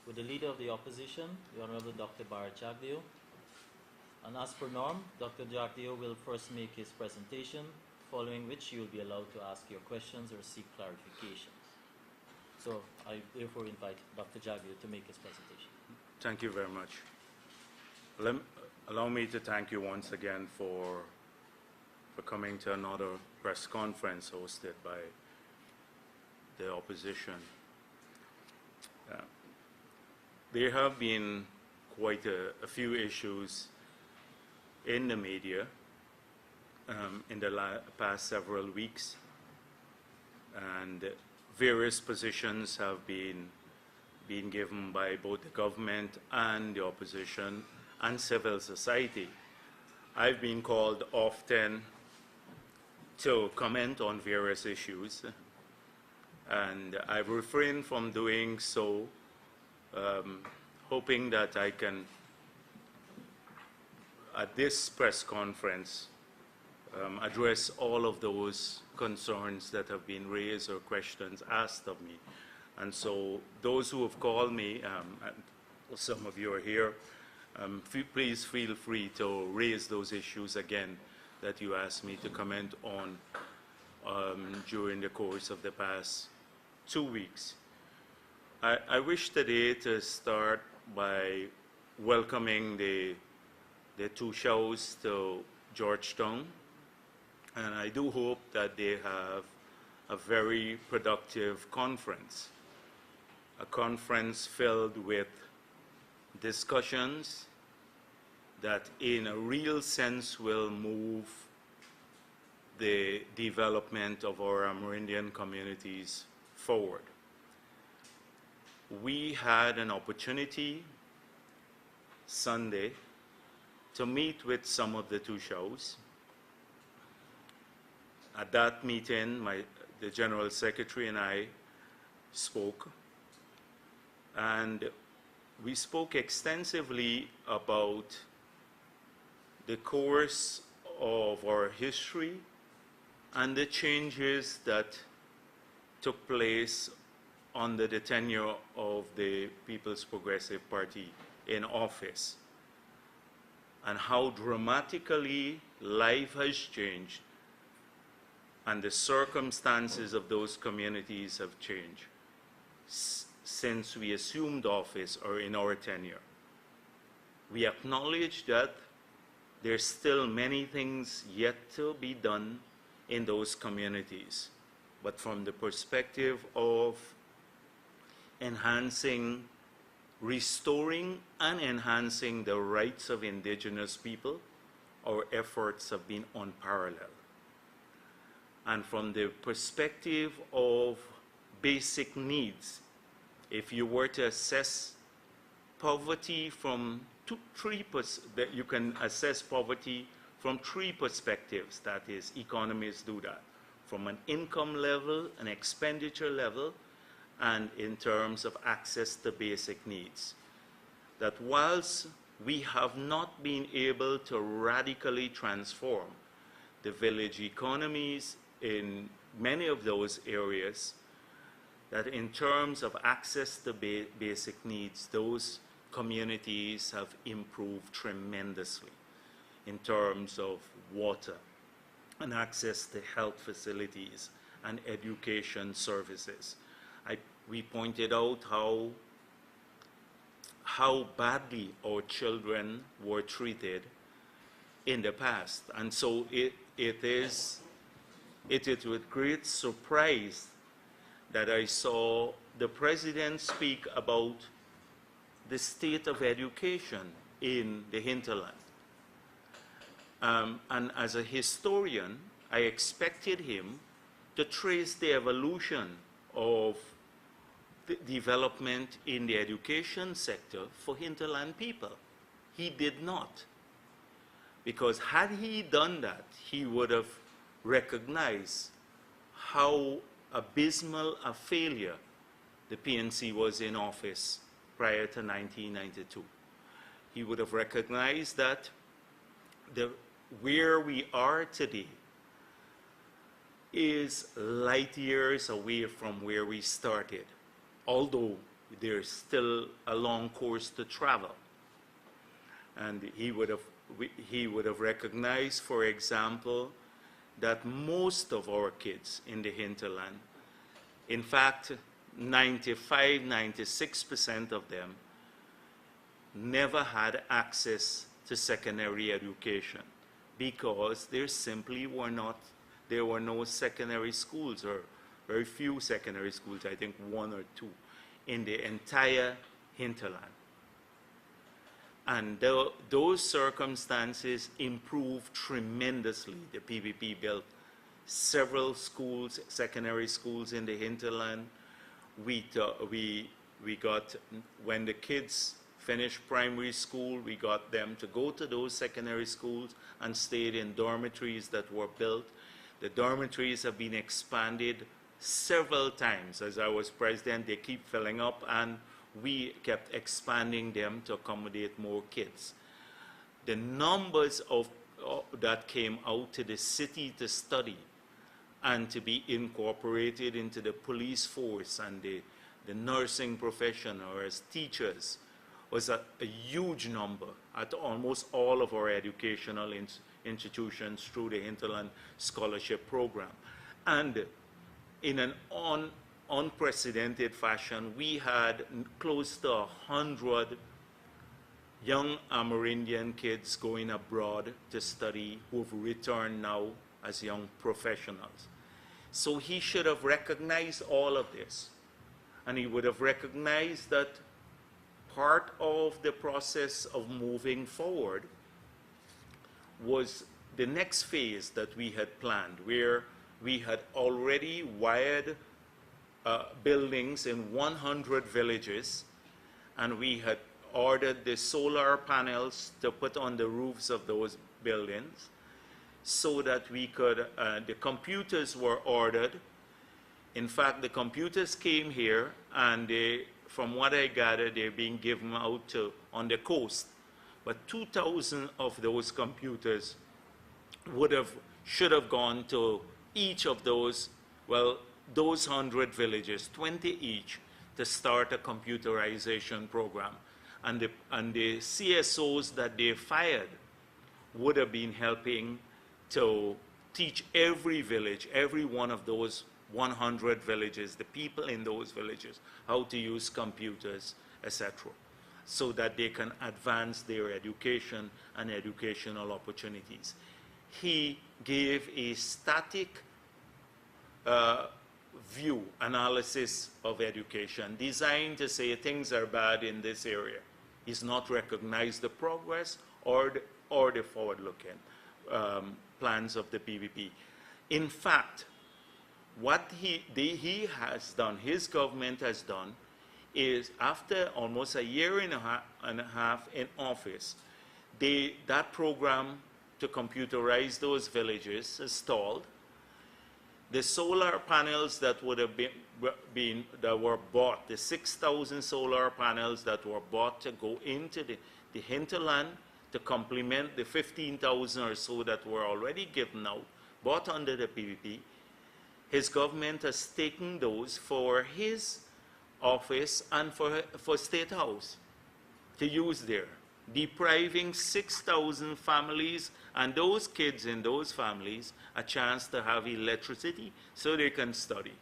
with the Leader of the Opposition, the Honorable Dr. Bharrat Jagdeo. And as per norm, Dr. Jagdeo will first make his presentation, following which you will be allowed to ask your questions or seek clarifications. So I therefore invite Dr. Jagdeo to make his presentation. Thank you very much. Allow me to thank you once again for coming to another press conference hosted by the opposition. There have been quite a few issues in the media in the past several weeks, and various positions have been given by both the government and the opposition and civil society. I've been called often to comment on various issues, and I've refrained from doing so, hoping that I can, at this press conference, address all of those concerns that have been raised or questions asked of me. And so those who have called me, and some of you are here, please feel free to raise those issues again that you asked me to comment on during the course of the past 2 weeks. I wish today to start by welcoming the two shows to Georgetown, and I do hope that they have a very productive conference, a conference filled with discussions that in a real sense will move the development of our Amerindian communities forward. We had an opportunity Sunday to meet with some of the two shows. At that meeting, the General Secretary and I spoke, and we spoke extensively about the course of our history and the changes that took place under the tenure of the People's Progressive Party in office, and how dramatically life has changed and the circumstances of those communities have changed since we assumed office or in our tenure. We acknowledge that there's still many things yet to be done in those communities, but from the perspective of restoring and enhancing the rights of indigenous people, our efforts have been unparalleled. And from the perspective of basic needs, if you were to assess poverty from you can assess poverty from three perspectives. That is, economists do that from an income level, an expenditure level, and in terms of access to basic needs. That whilst we have not been able to radically transform the village economies in many of those areas, that in terms of access to basic needs, those communities have improved tremendously in terms of water and access to health facilities and education services. We pointed out how badly our children were treated in the past. And so it is with great surprise that I saw the President speak about the state of education in the hinterland. And as a historian, I expected him to trace the evolution of the development in the education sector for hinterland people. He did not. Because had he done that, he would have recognized how abysmal a failure the PNC was in office prior to 1992. He would have recognized that where we are today is light years away from where we started, although there's still a long course to travel. And he would have recognized, for example, that most of our kids in the hinterland, in fact, 95, 96% of them never had access to secondary education because there simply there were no secondary schools, or very few secondary schools, I think one or two, in the entire hinterland. And those circumstances improved tremendously. The PPP built several schools, secondary schools in the hinterland. We got, when the kids finished primary school, we got them to go to those secondary schools and stayed in dormitories that were built. The dormitories have been expanded several times. As I was president, they keep filling up, and we kept expanding them to accommodate more kids. The numbers that came out to the city to study and to be incorporated into the police force and the nursing profession or as teachers was a huge number at almost all of our educational institutions through the Hinterland Scholarship Program. And in an unprecedented fashion, we had close to 100 young Amerindian kids going abroad to study who've returned now as young professionals. So he should have recognized all of this. And he would have recognized that part of the process of moving forward was the next phase that we had planned, where we had already wired buildings in 100 villages, and we had ordered the solar panels to put on the roofs of those buildings so that we could, the computers were ordered. In fact, the computers came here, and they, from what I gathered, they're being given out on the coast. But 2,000 of those computers should have gone to each of those, well, those 100 villages, 20 each, to start a computerization program. And the CSOs that they fired would have been helping to teach every village, every one of those 100 villages, the people in those villages, how to use computers, etc., so that they can advance their education and educational opportunities. He gave a static view, analysis of education, designed to say things are bad in this area. He's not recognized the progress or the forward-looking plans of the PPP. In fact, what he has done, his government has done, is after almost a year and a half in office, that program to computerize those villages is stalled. The solar panels that would have that were bought, the 6,000 solar panels that were bought to go into the hinterland to complement the 15,000 or so that were already given out, bought under the PPP, his government has taken those for his office and for State House to use there, depriving 6,000 families and those kids in those families a chance to have electricity so they can study.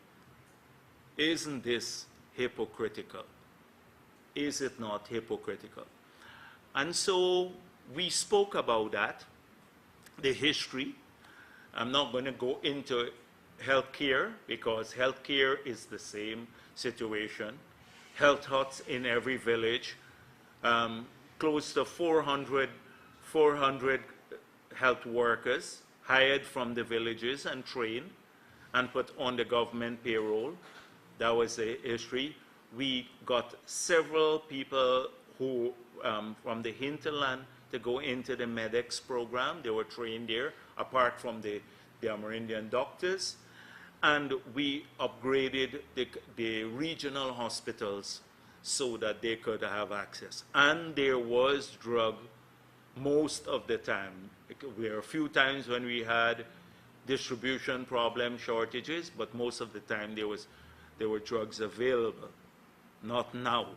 Isn't this hypocritical? Is it not hypocritical? And so we spoke about that, the history. I'm not going to go into healthcare because healthcare is the same situation. Health huts in every village, close to 400 health workers hired from the villages and trained and put on the government payroll. That was the history. We got several people who from the hinterland to go into the MEDEX program. They were trained there, apart from the Amerindian doctors. And we upgraded the regional hospitals so that they could have access. And there was drug most of the time. There were a few times when we had distribution problem, shortages, but most of the time there were drugs available. not now.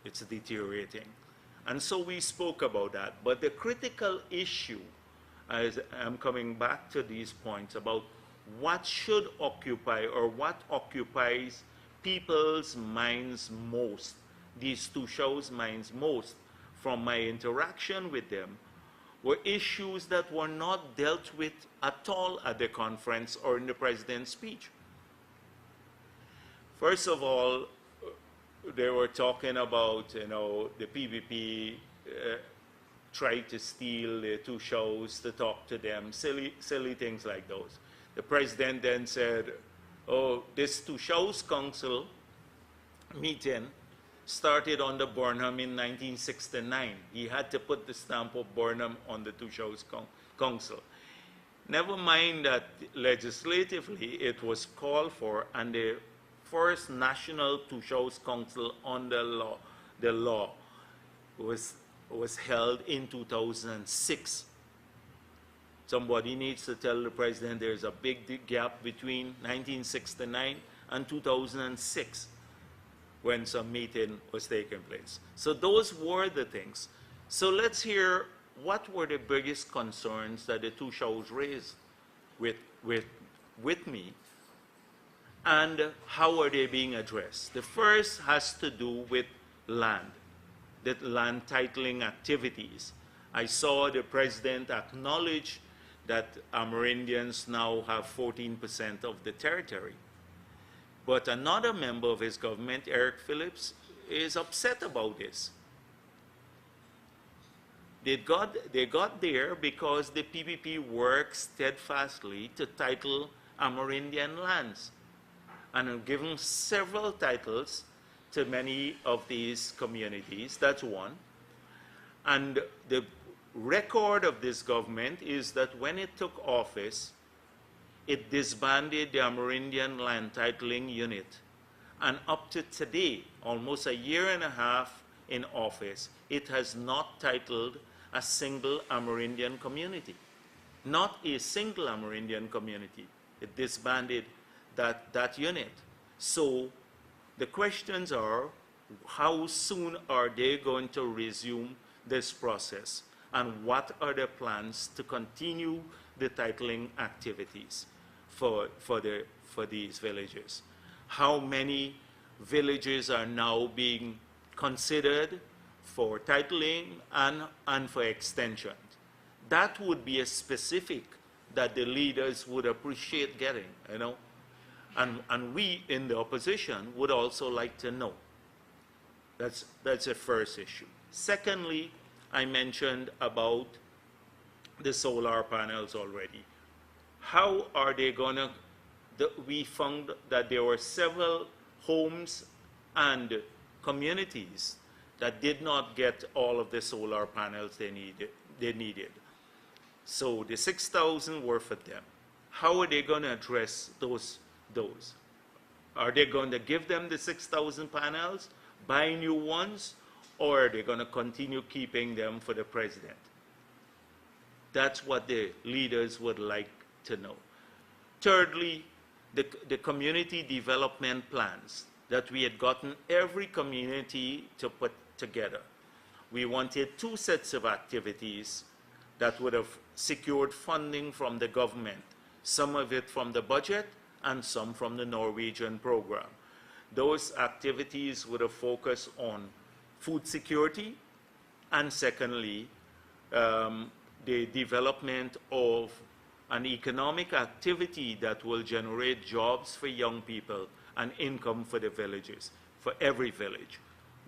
It's deteriorating. And so we spoke about that. But the critical issue, as I'm coming back to these points about what should occupy or what occupies people's minds most, these two shows' minds most, from my interaction with them, were issues that were not dealt with at all at the conference or in the president's speech. First of all, they were talking about, the PPP tried to steal the two shows to talk to them, silly things like those. The president then said, oh, this two shows council meeting started under Burnham in 1969. He had to put the stamp of Burnham on the two shows council. Never mind that legislatively it was called for, and the first National Two Shows Council on the law was held in 2006. Somebody needs to tell the president there's a big gap between 1969 and 2006 when some meeting was taking place. So those were the things. So let's hear what were the biggest concerns that the two shows raised with me, and how are they being addressed. The first has to do with land, the land titling activities. I saw the president acknowledge that Amerindians now have 14% of the territory. But another member of his government, Eric Phillips, is upset about this. They got there because the PPP worked steadfastly to title Amerindian lands and have given several titles to many of these communities. That's one. And the record of this government is that when it took office, it disbanded the Amerindian Land Titling Unit. And up to today, almost a year and a half in office, it has not titled a single Amerindian community. Not a single Amerindian community. It disbanded that unit. So the questions are, how soon are they going to resume this process? And what are their plans to continue the titling activities for these villages? How many villages are now being considered for titling and for extension? That would be a specific that the leaders would appreciate getting, And we in the opposition would also like to know. That's a first issue. Secondly, I mentioned about the solar panels already. How are they going to, we found that there were several homes and communities that did not get all of the solar panels they needed. So the 6,000 were for them. How are they going to address those? Are they going to give them the 6,000 panels, buy new ones, or are they going to continue keeping them for the president? That's what the leaders would like to know. Thirdly, the community development plans that we had gotten every community to put together. We wanted two sets of activities that would have secured funding from the government, some of it from the budget and some from the Norwegian program. Those activities would have focused on food security, and secondly, the development of an economic activity that will generate jobs for young people and income for the villages, for every village.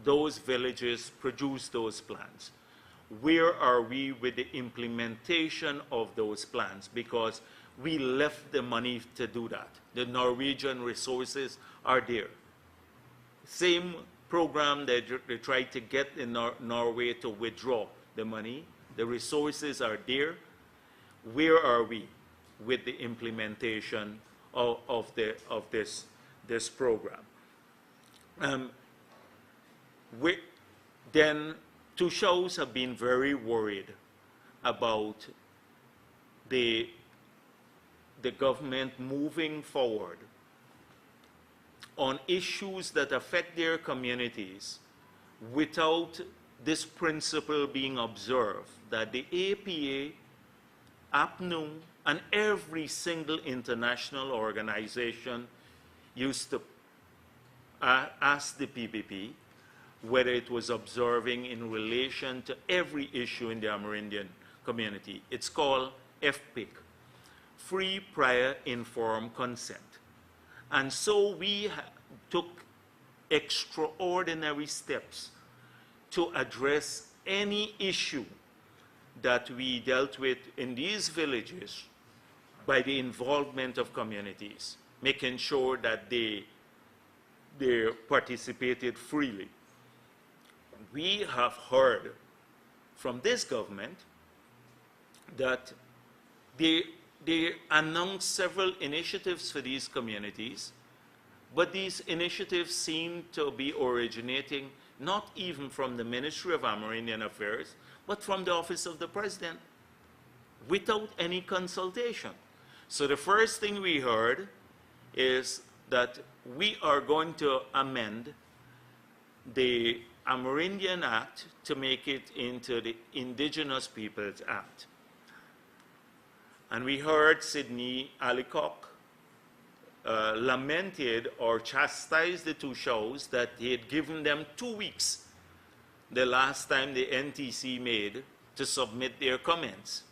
Those villages produce those plans. Where are we with the implementation of those plans? Because we left the money to do that. The Norwegian resources are there. Same program that they tried to get in Norway to withdraw the money. The resources are there. Where are we with the implementation of this program? Then two shows have been very worried about the government moving forward on issues that affect their communities without this principle being observed, that the APA, APNU, and every single international organization used to ask the PPP whether it was observing in relation to every issue in the Amerindian community. It's called FPIC, Free Prior Informed Consent. And so we took extraordinary steps to address any issue that we dealt with in these villages by the involvement of communities, making sure that they participated freely. We have heard from this government that they announced several initiatives for these communities, but these initiatives seem to be originating not even from the Ministry of Amerindian Affairs, but from the Office of the President, without any consultation. So the first thing we heard is that we are going to amend the Amerindian Act to make it into the Indigenous Peoples Act. And we heard Sidney Alicock lamented or chastised the two shows that he had given them 2 weeks the last time the NTC made to submit their comments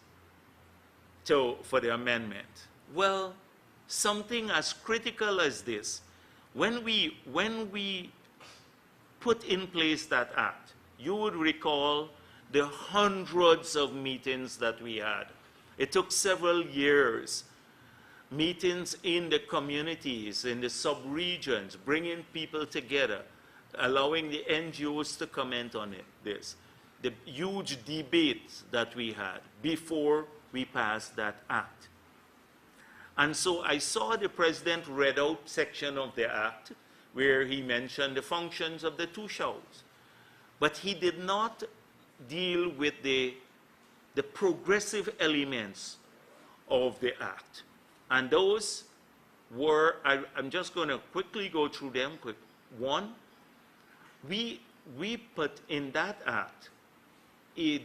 for the amendment. Well, something as critical as this, when we put in place that act, you would recall the hundreds of meetings that we had. It took several years, meetings in the communities, in the sub-regions, bringing people together, allowing the NGOs to comment on this. The huge debates that we had before we passed that act. And so I saw the president read out section of the act where he mentioned the functions of the two shows. But he did not deal with the progressive elements of the act. And those were, I'm just going to quickly go through them. One, we put in that act a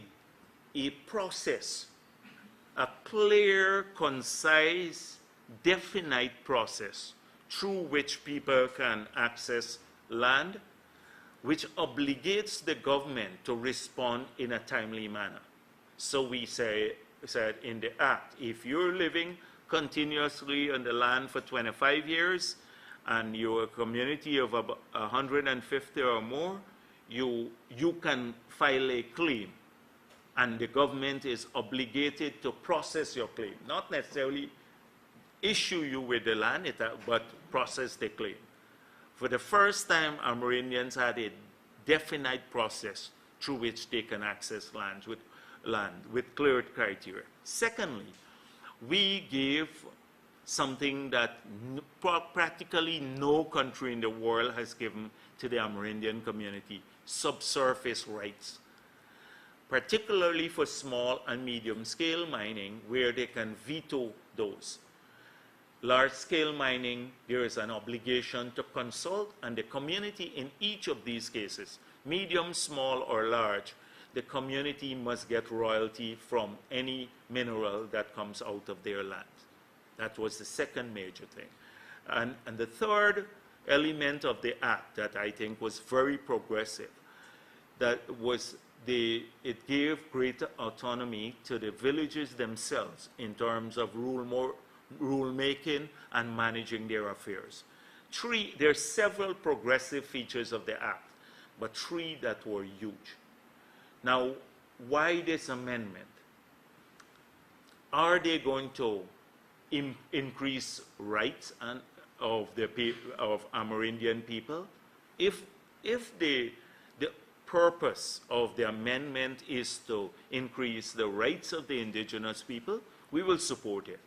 process, a clear, concise, definite process through which people can access land, which obligates the government to respond in a timely manner. So we said in the act, if you're living continuously on the land for 25 years and you're a community of about 150 or more, you can file a claim, and the government is obligated to process your claim, not necessarily issue you with the land, but process the claim. For the first time, Amerindians had a definite process through which they can access land with clear criteria. Secondly, we gave something that practically no country in the world has given to the Amerindian community: subsurface rights, particularly for small and medium-scale mining, where they can veto those. Large-scale mining, there is an obligation to consult, and the community in each of these cases, medium, small, or large, the community must get royalty from any mineral that comes out of their land. That was the second major thing. And the third element of the act that I think was very progressive, that was it gave greater autonomy to the villages themselves in terms of rule-making and managing their affairs. There are several progressive features of the act, but three that were huge. Now, why this amendment? Are they going to increase rights of Amerindian people? If the purpose of the amendment is to increase the rights of the indigenous people, we will support it.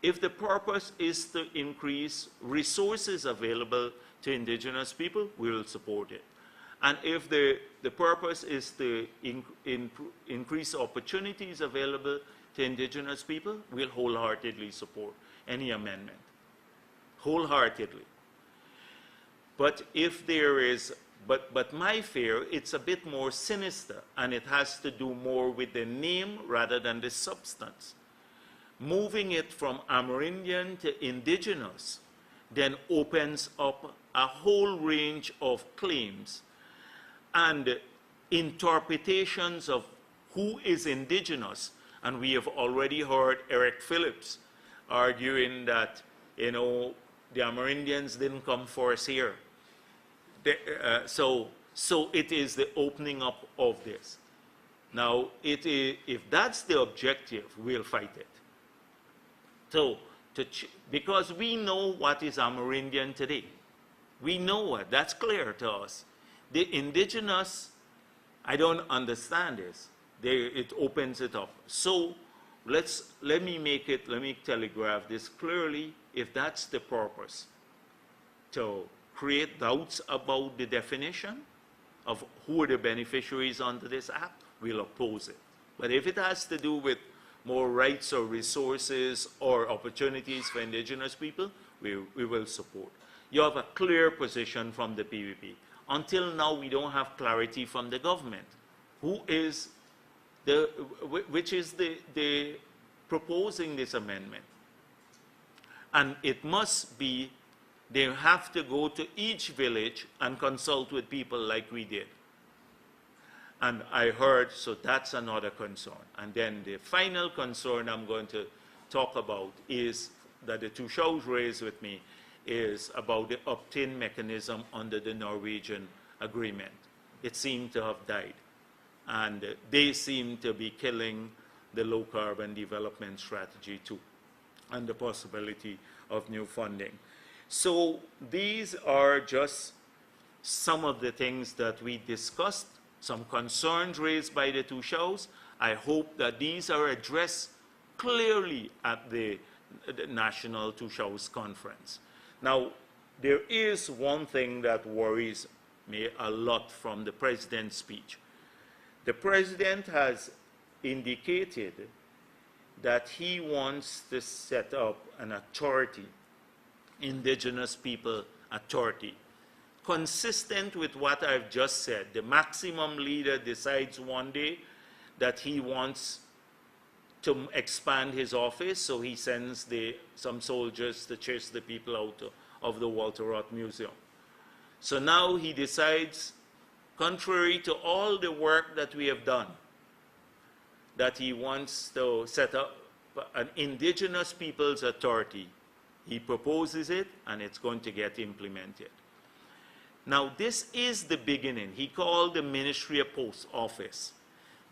If the purpose is to increase resources available to indigenous people, we will support it. And if the purpose is to increase opportunities available to indigenous people, we'll wholeheartedly support any amendment. Wholeheartedly. But if there is, but my fear, it's a bit more sinister, and it has to do more with the name rather than the substance. Moving it from Amerindian to indigenous then opens up a whole range of claims and interpretations of who is indigenous. And we have already heard Eric Phillips arguing that, you know, the Amerindians didn't come first here. So it is the opening up of this. Now, if that's the objective, we'll fight it. So, because we know what is Amerindian today. We know what, that's clear to us. The indigenous, I don't understand this. It opens it up. So let me telegraph this clearly. If that's the purpose, to create doubts about the definition of who are the beneficiaries under this act, we'll oppose it. But if it has to do with more rights or resources or opportunities for indigenous people, we will support. You have a clear position from the PPP. Until now, we don't have clarity from the government. Which is the proposing this amendment. And it must be, they have to go to each village and consult with people like we did. And I heard, so that's another concern. And then the final concern I'm going to talk about is, that the two shows raised with me, is about the opt-in mechanism under the Norwegian agreement. It seemed to have died. And they seem to be killing the low carbon development strategy too, and the possibility of new funding. So these are just some of the things that we discussed, some concerns raised by the two shows. I hope that these are addressed clearly at the National Two Shows Conference. Now, there is one thing that worries me a lot from the President's speech. The President has indicated that he wants to set up an authority, Indigenous People Authority, consistent with what I've just said. The maximum leader decides one day that he wants to expand his office, so he sends some soldiers to chase the people out of the Walter Roth Museum. So now he decides, contrary to all the work that we have done, that he wants to set up an Indigenous Peoples Authority. He proposes it, and it's going to get implemented. Now, this is the beginning. He called the Ministry a post office.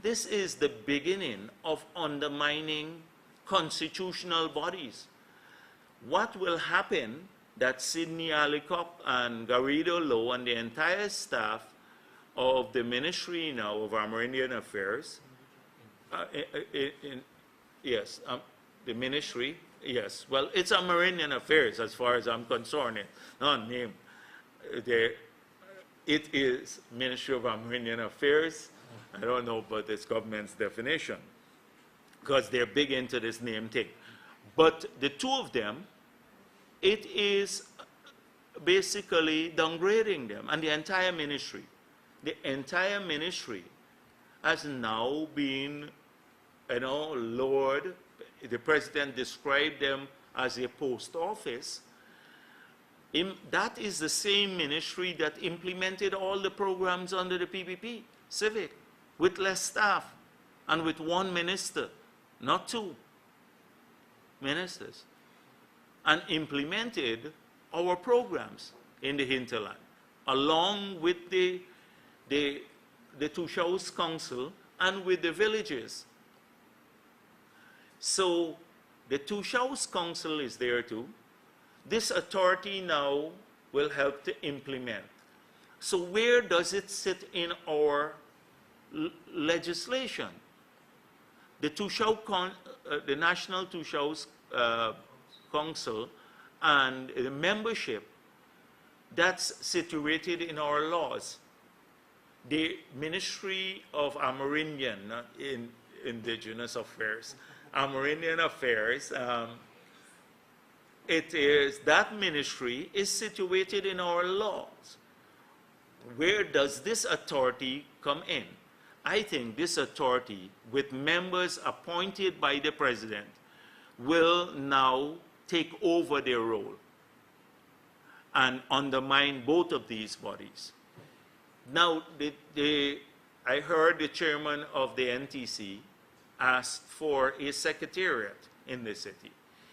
This is the beginning of undermining constitutional bodies. What will happen that Sidney Alicop and Garrido Lowe and the entire staff of the Ministry now of Amerindian Affairs, the Ministry, yes, well, it's Amerindian Affairs as far as I'm concerned, not name. It is Ministry of Amerindian Affairs. I don't know about this government's definition, because they're big into this name thing. But the two of them, it is basically downgrading them, and the entire ministry. The entire ministry has now been, lowered. The President described them as a post office. That is the same ministry that implemented all the programs under the PPP, civic, with less staff and with one minister, not two ministers, and implemented our programs in the hinterland, along with the Two Shows Council and with the villages. So the Two Shows Council is there too. This authority now will help to implement. So where does it sit in our legislation? The National Two Shows Council and the membership, that's situated in our laws. The Ministry of Amerindian, not Indigenous Affairs, Amerindian Affairs it is, that ministry is situated in our laws. Where does this authority come in? I think this authority, with members appointed by the president, will now take over their role and undermine both of these bodies. Now, I heard the chairman of the NTC ask for a secretariat in the city.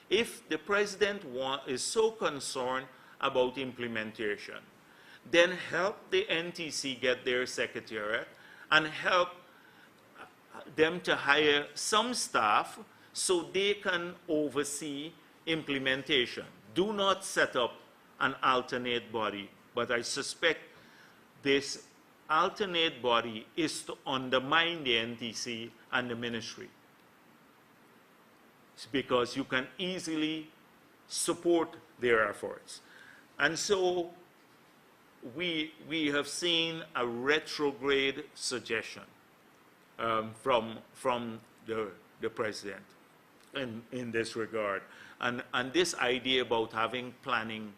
If the president is so concerned about implementation, then help the NTC get their secretariat and help them to hire some staff so they can oversee implementation. Do not set up an alternate body, but I suspect this alternate body is to undermine the NTC and the ministry. It's because you can easily support their efforts. And so we have seen a retrograde suggestion from the president in this regard. And this idea about having planning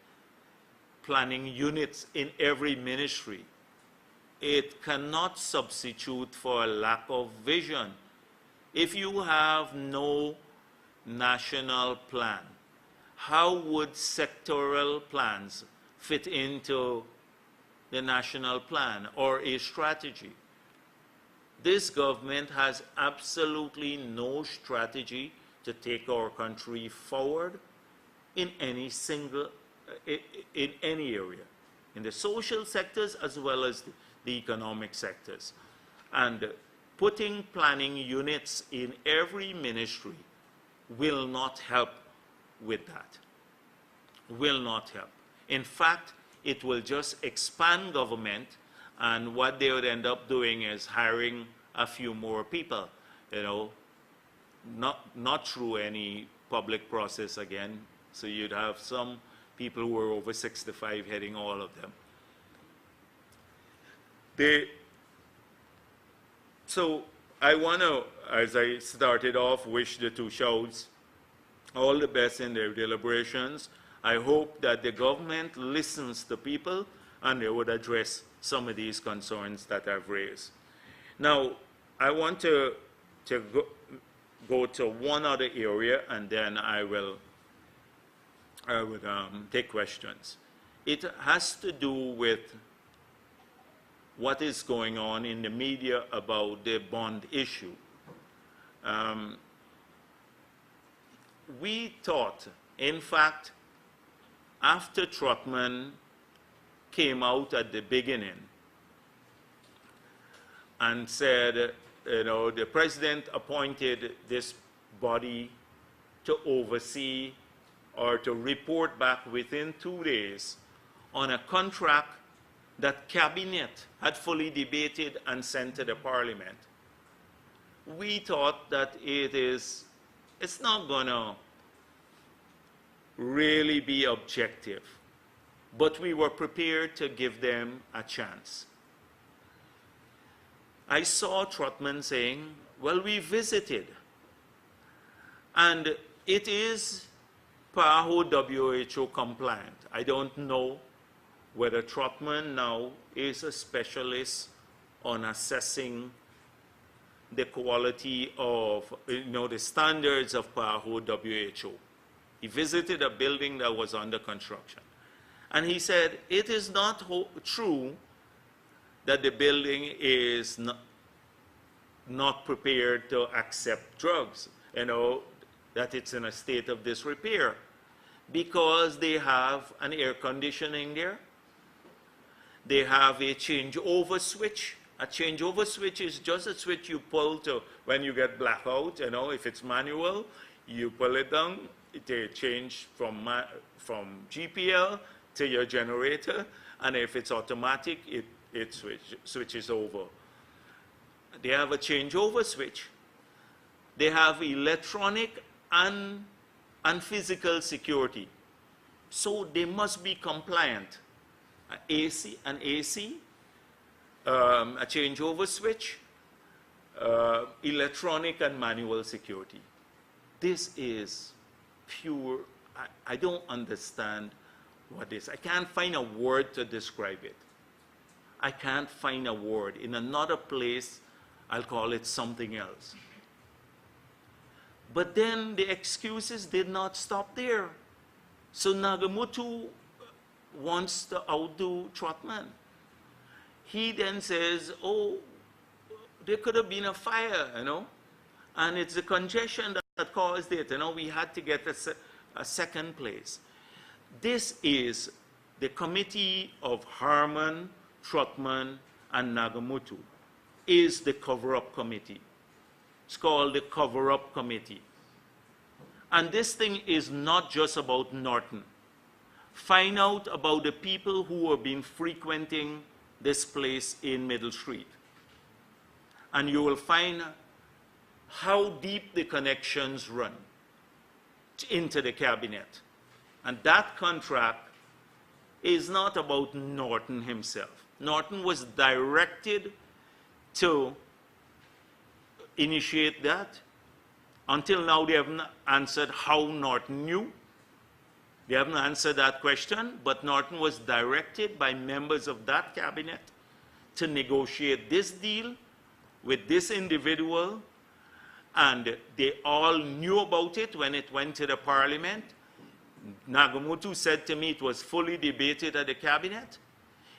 units in every ministry, it cannot substitute for a lack of vision. If you have no national plan, how would sectoral plans fit into the national plan or a strategy? This government has absolutely no strategy to take our country forward in any area, in the social sectors as well as the economic sectors. And putting planning units in every ministry will not help with that. Will not help. In fact, it will just expand government, and what they would end up doing is hiring a few more people, you know, not through any public process again. So you'd have some people who are over 65 heading all of them. So I want to, as I started off, wish the two Shouds all the best in their deliberations. I hope that the government listens to people and they would address some of these concerns that I've raised. Now, I want to go to one other area, and then I would take questions. It has to do with what is going on in the media about the bond issue. We thought, in fact, after Trotman came out at the beginning and said, you know, the president appointed this body to oversee or to report back within 2 days on a contract that cabinet had fully debated and sent to the parliament. We thought that it's not going to really be objective, but we were prepared to give them a chance. I saw Trotman saying, well, we visited, and it is PAHO WHO compliant. I don't know whether Trotman now is a specialist on assessing the quality of, the standards of PAHO WHO. He visited a building that was under construction. And he said, it is not true that the building is not prepared to accept drugs, that it's in a state of disrepair, because they have an air conditioning there. They have a changeover switch. A changeover switch is just a switch you pull to when you get blackout. If it's manual, you pull it down. It change from GPL to your generator, and if it's automatic, it switches over. They have a changeover switch. They have electronic and physical security. So they must be compliant. An AC, a changeover switch, electronic and manual security. This is pure I don't understand what this. I can't find a word to describe it. I can't find a word. In another place, I'll call it something else. But then the excuses did not stop there. So Nagamutu wants to outdo Trotman. He then says, oh, there could have been a fire, you know, and it's the congestion that caused it. You know, we had to get a second place. This is the committee of Harman, Trotman, and Nagamutu is the cover-up committee. It's called the cover-up committee. And this thing is not just about Norton. Find out about the people who have been frequenting this place in Middle Street. And you will find how deep the connections run into the cabinet. And that contract is not about Norton himself. Norton was directed to initiate that. Until now, they haven't answered how Norton knew. They haven't answered that question, but Norton was directed by members of that cabinet to negotiate this deal with this individual, and they all knew about it when it went to the parliament. Nagamutu said to me it was fully debated at the cabinet.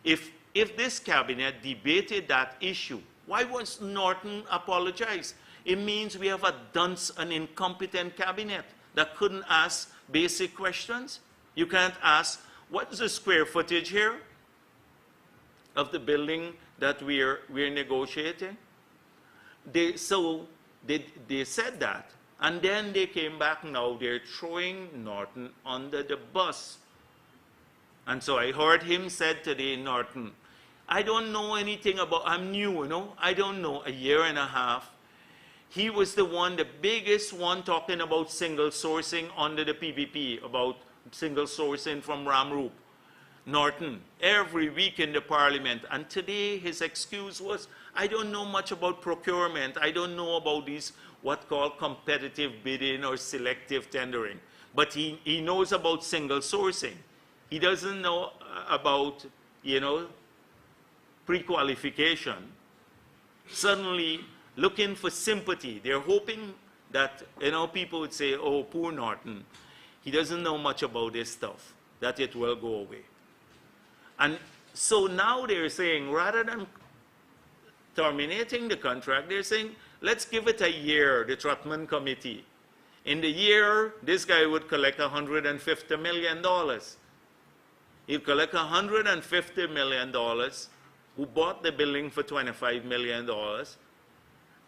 If this cabinet debated that issue, why was Norton apologize? It means we have a dunce and incompetent cabinet that couldn't ask basic questions. You can't ask, what is the square footage here of the building that we're negotiating? They said that, and then they came back now, they're throwing Norton under the bus. And so I heard him said today, Norton, I don't know anything about, I'm new, you know, I don't know, a year and a half. He was the one, the biggest one talking about single sourcing under the PPP, about single sourcing from Ramroop. Norton, every week in the parliament, and today his excuse was, I don't know much about procurement, I don't know about these what called competitive bidding or selective tendering, but he knows about single sourcing. He doesn't know about, you know, pre-qualification. Suddenly looking for sympathy. They're hoping that, you know, people would say, oh, poor Norton, he doesn't know much about this stuff, that it will go away. And so now they're saying, rather than terminating the contract, they're saying, let's give it a year, the Trotman Committee. In the year, this guy would collect $150 million. He'd collect $150 million, who bought the building for $25 million,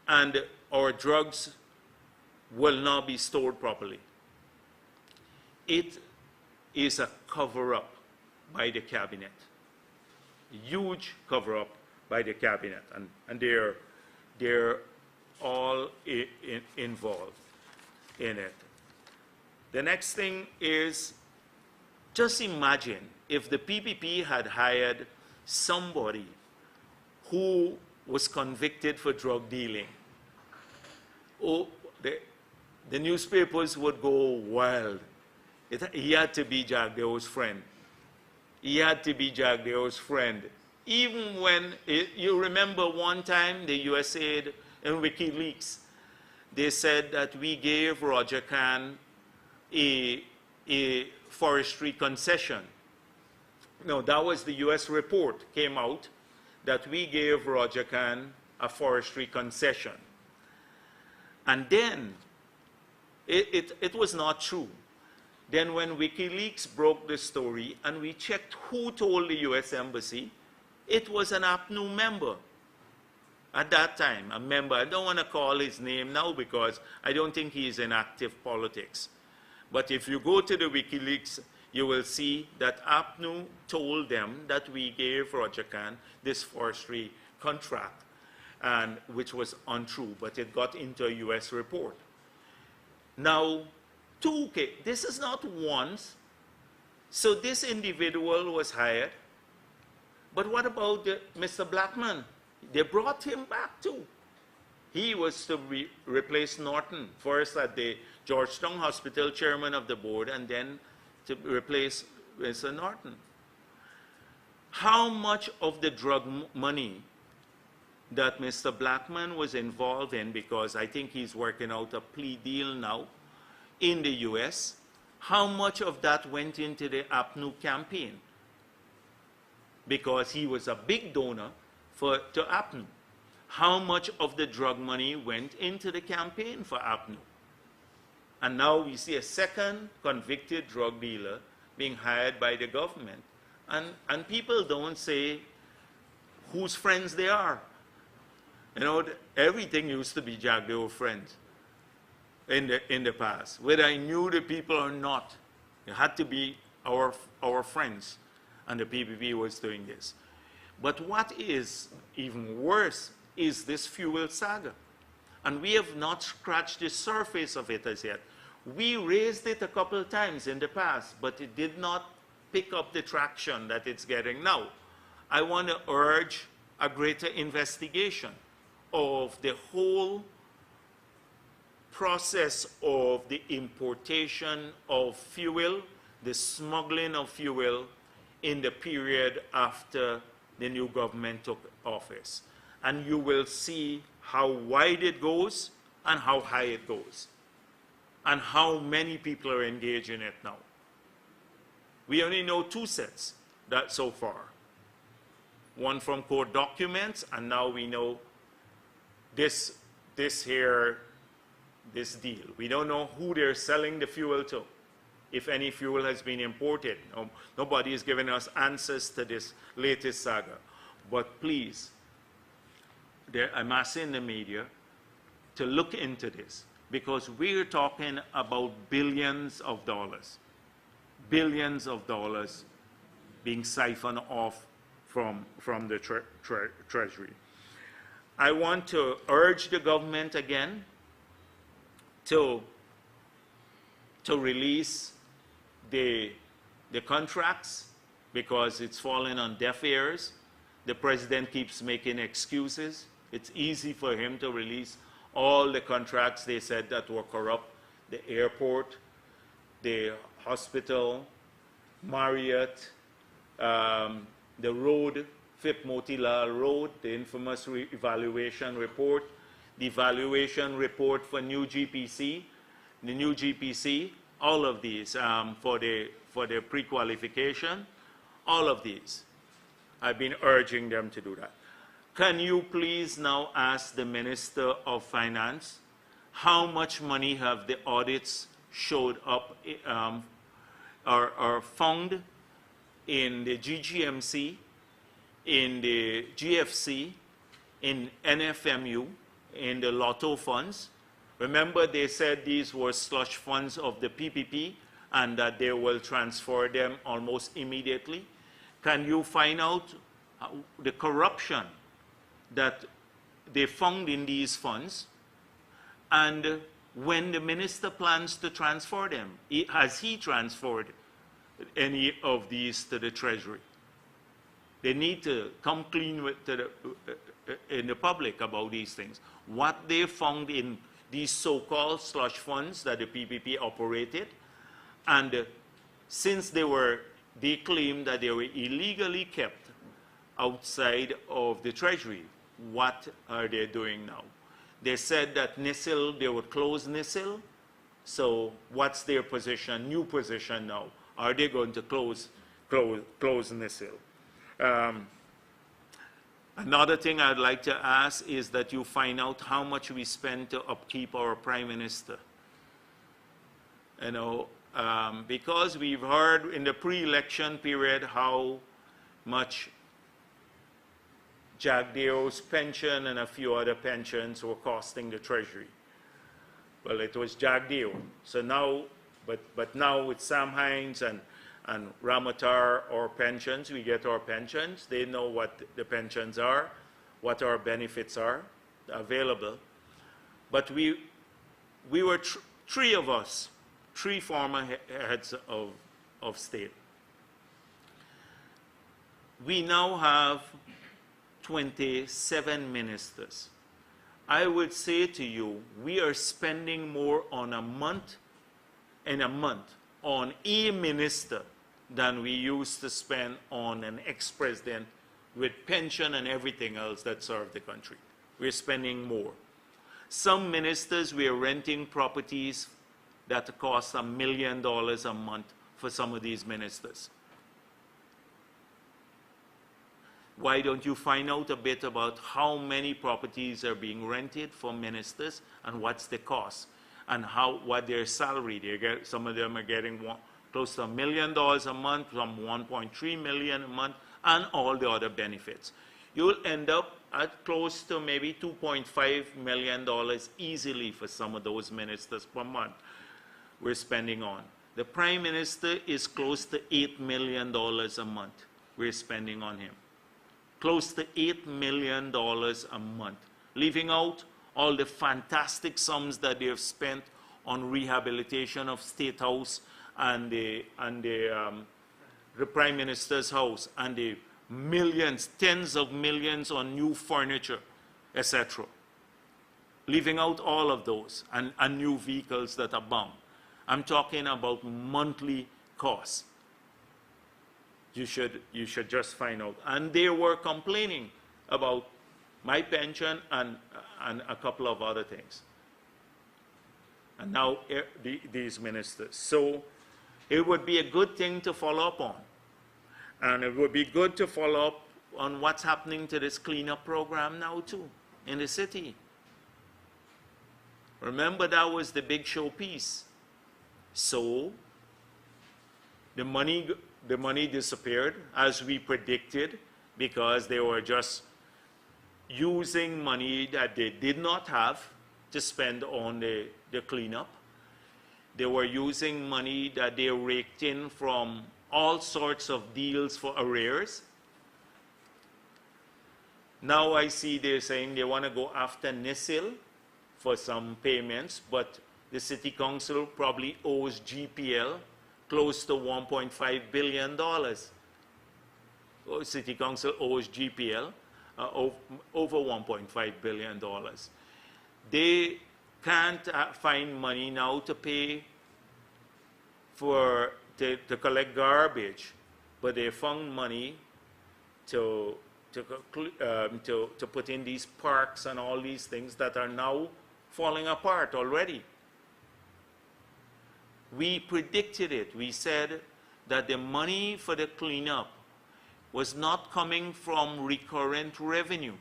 and our drugs will not be stored properly. It is a cover-up by the cabinet. A huge cover-up by the cabinet, and they're all involved in it. The next thing is, just imagine if the PPP had hired somebody who was convicted for drug dealing. Oh, the newspapers would go wild. He had to be Jagdeo's friend. He had to be Jagdeo's friend. Even when, you remember one time the USAID in WikiLeaks, they said that we gave Roger Khan a forestry concession. No, that was the US report came out that we gave Roger Khan a forestry concession. And then it was not true. Then when WikiLeaks broke the story and we checked who told the US Embassy, it was an APNU member. At that time, a member. I don't want to call his name now because I don't think he is in active politics. But if you go to the WikiLeaks, you will see that APNU told them that we gave Roger Khan this forestry contract, and which was untrue, but it got into a US report. Now, this is not once. So this individual was hired. But what about Mr. Blackman? They brought him back too. He was to replace Norton, first at the Georgetown Hospital, chairman of the board, and then to replace Mr. Norton. How much of the drug money that Mr. Blackman was involved in, because I think he's working out a plea deal now in the US, how much of that went into the APNU campaign? Because he was a big donor to APNU. How much of the drug money went into the campaign for APNU? And now we see a second convicted drug dealer being hired by the government. And people don't say whose friends they are. You know, everything used to be Jagdeo friends in the past. Whether I knew the people or not, it had to be our friends. And the PPP was doing this. But what is even worse is this fuel saga. And we have not scratched the surface of it as yet. We raised it a couple of times in the past, but it did not pick up the traction that it's getting now. I want to urge a greater investigation of the whole process of the importation of fuel, the smuggling of fuel in the period after the new government took office. And you will see how wide it goes and how high it goes, and how many people are engaged in it now. We only know two sets that so far. One from court documents, and now we know this deal. We don't know who they're selling the fuel to, if any fuel has been imported. Nobody is giving us answers to this latest saga. But please, I'm asking the media to look into this, because we're talking about billions of dollars being siphoned off from the Treasury. I want to urge the government again to release the contracts, because it's fallen on deaf ears. The president keeps making excuses. It's easy for him to release all the contracts they said that were corrupt: the airport, the hospital, Marriott, the road, Fifth Motilal Road, the infamous evaluation report, the evaluation report for new GPC, the new GPC, all of these for the pre-qualification, all of these. I've been urging them to do that. Can you please now ask the Minister of Finance how much money have the audits showed up or found in the GGMC, in the GFC, in NFMU, in the Lotto funds? Remember, they said these were slush funds of the PPP and that they will transfer them almost immediately. Can you find out the corruption that they found in these funds, and when the minister plans to transfer them? Has he transferred any of these to the Treasury? They need to come clean in the public about these things. What they found in these so-called slush funds that the PPP operated, and since they claimed that they were illegally kept outside of the Treasury, what are they doing now? They said that NISIL, they would close NISIL. So what's their position, new position now? Are they going to close NISIL? Another thing I'd like to ask is that you find out how much we spend to upkeep our Prime Minister. You know, because we've heard in the pre-election period how much Jagdeo's pension and a few other pensions were costing the Treasury. Well, it was Jagdeo. So now, but now with Sam Hines and Ramatar, our pensions, we get our pensions. They know what the pensions are, what our benefits are available. But we were three of us, three former heads of state. We now have 27 ministers. I would say to you, we are spending more on in a month on a minister than we used to spend on an ex-president with pension and everything else that served the country. We're spending more. Some ministers, we're renting properties that cost $1 million a month for some of these ministers. Why don't you find out a bit about how many properties are being rented for ministers and what's the cost and what their salary? Some of them are getting close to $1 million a month, some 1.3 million a month, and all the other benefits. You'll end up at close to maybe $2.5 million easily for some of those ministers per month we're spending on. The Prime Minister is close to $8 million a month we're spending on him. Close to $8 million a month, leaving out all the fantastic sums that they have spent on rehabilitation of State House and the Prime Minister's house, and the millions, tens of millions on new furniture, etc. Leaving out all of those, and new vehicles that are bound. I'm talking about monthly costs. You should just find out. And they were complaining about my pension and a couple of other things. And now these ministers. So it would be a good thing to follow up on. And it would be good to follow up on what's happening to this cleanup program now too, in the city. Remember, that was the big showpiece. So the money disappeared, as we predicted, because they were just using money that they did not have to spend on the cleanup. They were using money that they raked in from all sorts of deals for arrears. Now I see they're saying they want to go after NISIL for some payments, but the City Council probably owes GPL close to $1.5 billion. City Council owes GPL over $1.5 billion. They can't find money now to pay to collect garbage, but they found money to put in these parks and all these things that are now falling apart already. We predicted it. We said that the money for the cleanup was not coming from recurrent revenue.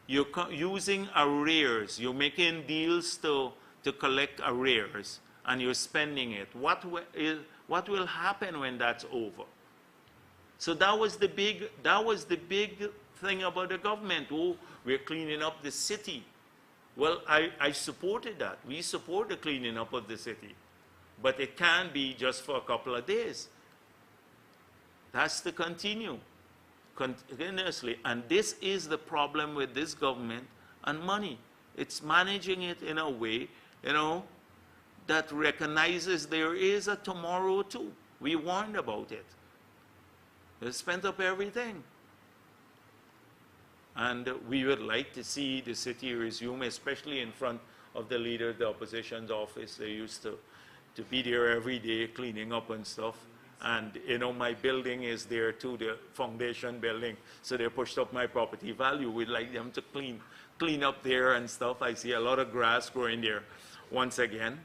You're using arrears. You're making deals to collect arrears, and you're spending it. What will happen when that's over? So that was the big thing about the government. Oh, we're cleaning up the city. Well, I supported that. We support the cleaning up of the city. But it can't be just for a couple of days. That's to continue continuously. And this is the problem with this government and money. It's managing it in a way, that recognizes there is a tomorrow too. We warned about it. They spent up everything. And we would like to see the city resume, especially in front of the leader of the opposition's office. They used to be there every day cleaning up and stuff. And, my building is there too, the foundation building. So they pushed up my property value. We'd like them to clean up there and stuff. I see a lot of grass growing there once again.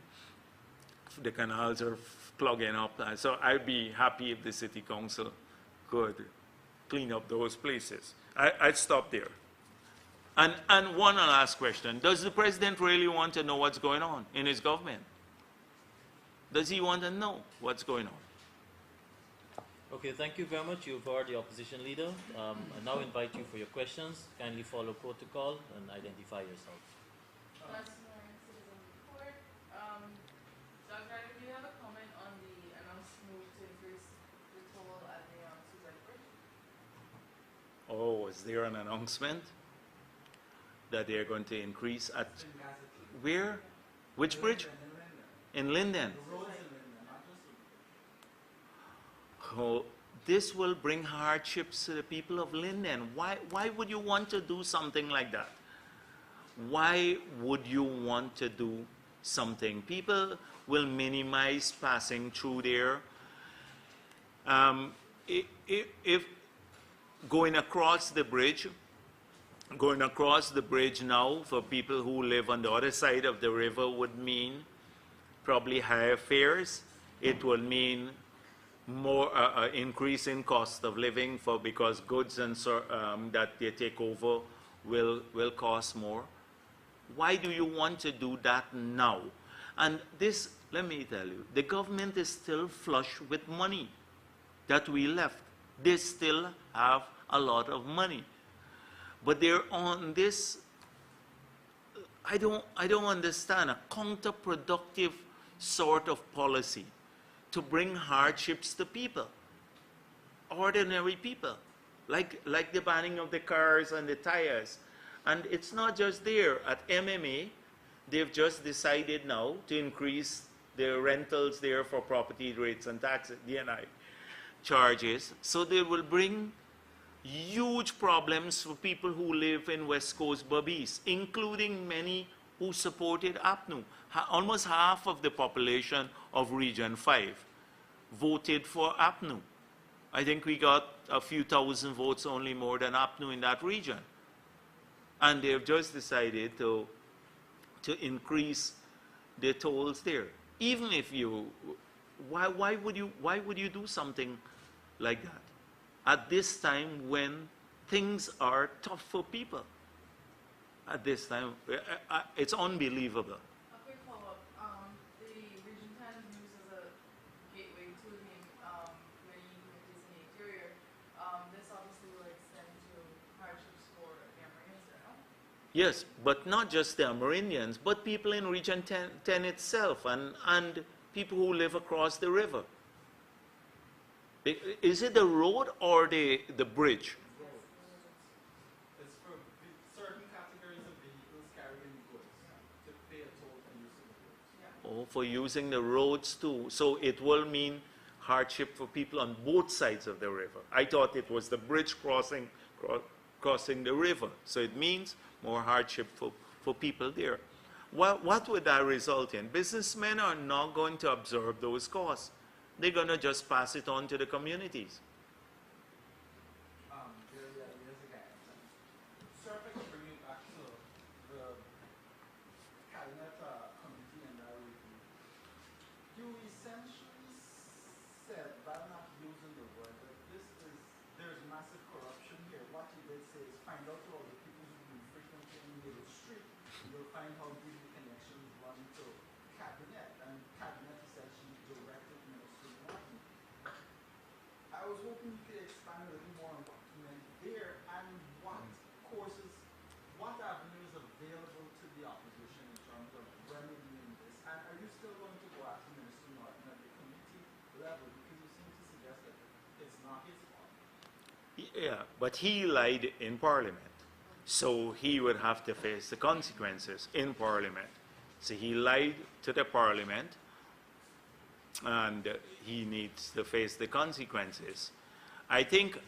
The canals are plugging up. So I'd be happy if the city council could clean up those places. I'd stop there. And one last question. Does the president really want to know what's going on in his government? Does he want to know what's going on? Okay, thank you very much. You've heard the opposition leader. I now invite you for your questions. Kindly follow protocol and identify yourself. Dr. do you have a comment on the announced move to increase the toll at the Suicide Bridge? Oh, is there an announcement that they're going to increase at where? Which bridge? In Linden. Oh, this will bring hardships to the people of Linden. Why would you want to do something like that? Why would you want to do something. People will minimize passing through there. If going across the bridge now for people who live on the other side of the river would mean probably higher fares. It would mean more increase in cost of living because goods and that they take over will cost more. Why do you want to do that now? And this, let me tell you, the government is still flush with money that we left. They still have a lot of money. But they're on this, I don't understand, a counterproductive sort of policy to bring hardships to people, ordinary people, like the banning of the cars and the tires. And it's not just there. At MMA, they've just decided now to increase the rentals there for property rates and taxes, D&I charges. So they will bring huge problems for people who live in West Coast Berbice, including many who supported APNU. Almost half of the population of Region 5 voted for APNU. I think we got a few thousand votes, only more than APNU in that region. And they've just decided to increase the tolls there. Even if you, why would you do something like that at this time when things are tough for people? At this time, it's unbelievable. A quick follow-up. The Region 10 is used as a gateway to many communities in the interior. This obviously will extend to hardships for the Amerindians there, no? Yes, but not just the Amerindians, but people in Region 10 itself and people who live across the river. Is it the road or the bridge? It's for certain categories of vehicles carrying goods to pay a toll for use of the roads. Oh, for using the roads too. So it will mean hardship for people on both sides of the river. I thought it was the bridge crossing the river. So it means more hardship for people there. What would that result in? Businessmen are not going to absorb those costs. They're going to just pass it on to the communities. Here's again. Sir, if I can bring you back to the cabinet committee and that review. You essentially said, by not using the word, that there's massive corruption here. What you did say is find out all the people who've been frequently in the street. You'll find how deep the connections run to cabinet, and cabinet essentially directed Minister Martin. I was hoping you could expand a little more on what you meant there and what courses, what avenues available to the opposition in terms of remedying this. And are you still going to go after Minister Martin at the committee level? Because you seem to suggest that it's not his fault. Yeah, but he lied in Parliament. So he would have to face the consequences in Parliament. So he lied to the Parliament, and he needs to face the consequences. I think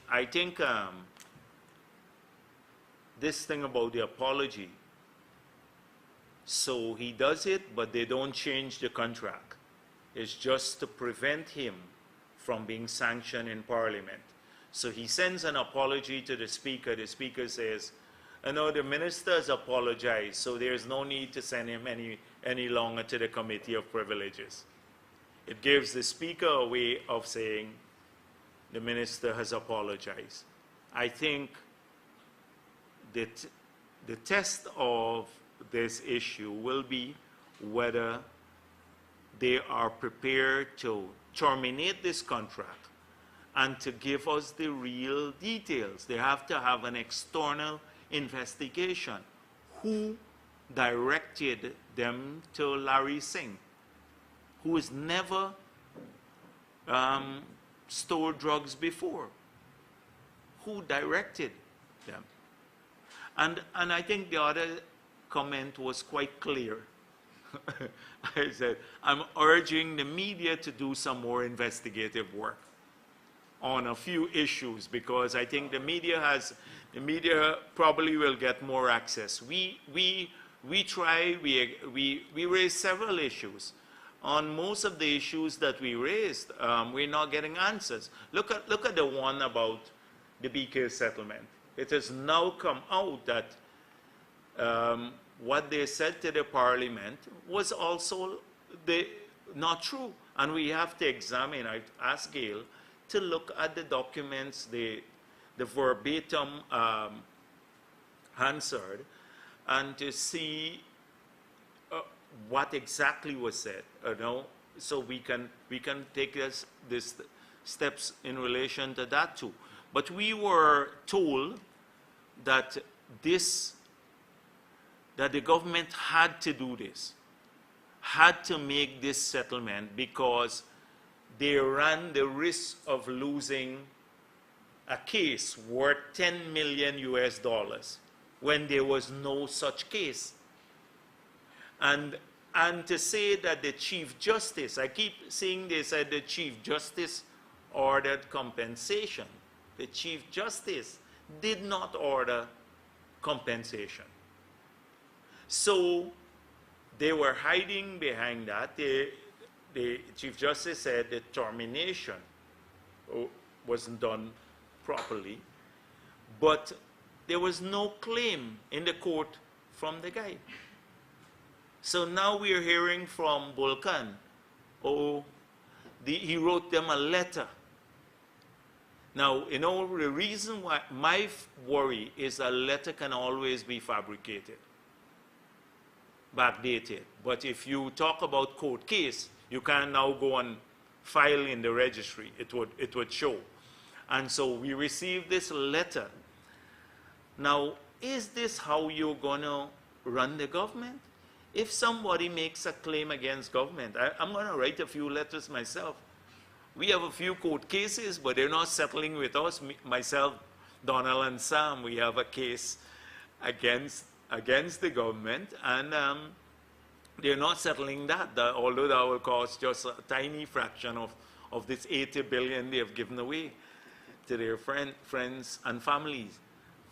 this thing about the apology, so he does it, but they don't change the contract. It's just to prevent him from being sanctioned in Parliament. So he sends an apology to the Speaker. The Speaker says, no, the minister has apologized, so there's no need to send him any longer to the Committee of Privileges. It gives the Speaker a way of saying the minister has apologized. I think that the test of this issue will be whether they are prepared to terminate this contract and to give us the real details. They have to have an external investigation. Who directed them to Larry Singh, who has never stored drugs before? Who directed them? And I think the other comment was quite clear. I said, I'm urging the media to do some more investigative work on a few issues, because I think the media probably will get more access. We we raised several issues. On most of the issues that we raised, we're not getting answers. Look at the one about the BK settlement. It has now come out that what they said to the parliament was also not true. And we have to examine, I asked Gail to look at the documents, the verbatim answered, and to see what exactly was said, so we can take this steps in relation to that too. But we were told that that the government had to do this, had to make this settlement because they ran the risk of losing a case worth $10 million when there was no such case. And to say that the Chief Justice, I keep seeing they said the Chief Justice ordered compensation. The Chief Justice did not order compensation. So they were hiding behind that. The Chief Justice said the termination wasn't done properly, but there was no claim in the court from the guy. So now we are hearing from Volcan, he wrote them a letter. Now, the reason why my worry is a letter can always be fabricated, backdated. But if you talk about court case, you can now go and file in the registry. It would show. And so we received this letter. Now, is this how you're going to run the government? If somebody makes a claim against government, I'm going to write a few letters myself. We have a few court cases, but they're not settling with us. Myself, Donald, and Sam, we have a case against the government, and they're not settling that, although that will cost just a tiny fraction of this $80 billion they have given away to their friends and families.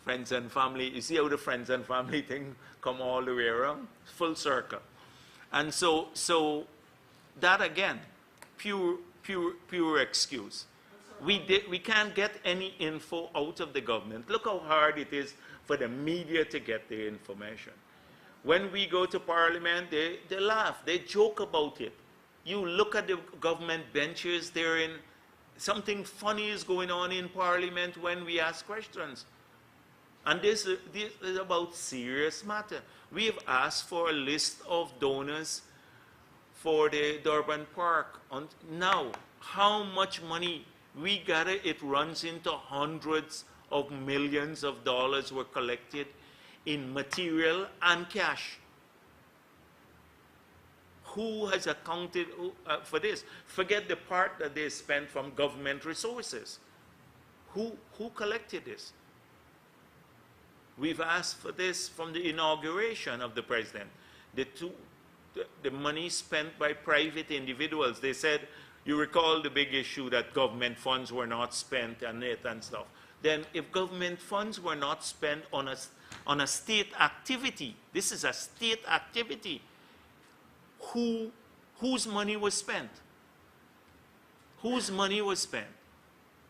Friends and family, you see how the friends and family thing come all the way around? Full circle. And so that again, pure excuse. We can't get any info out of the government. Look how hard it is for the media to get the information. When we go to Parliament, they laugh, they joke about it. You look at the government benches, something funny is going on in Parliament when we ask questions. And this is about serious matter. We have asked for a list of donors for the Durban Park. Now, how much money we gather? It runs into hundreds of millions of dollars were collected in material and cash. Who has accounted for this? Forget the part that they spent from government resources. Who collected this? We've asked for this from the inauguration of the president. The money spent by private individuals. They said, you recall the big issue that government funds were not spent and stuff. Then if government funds were not spent on a state activity, this is a state activity, whose money was spent? Whose money was spent?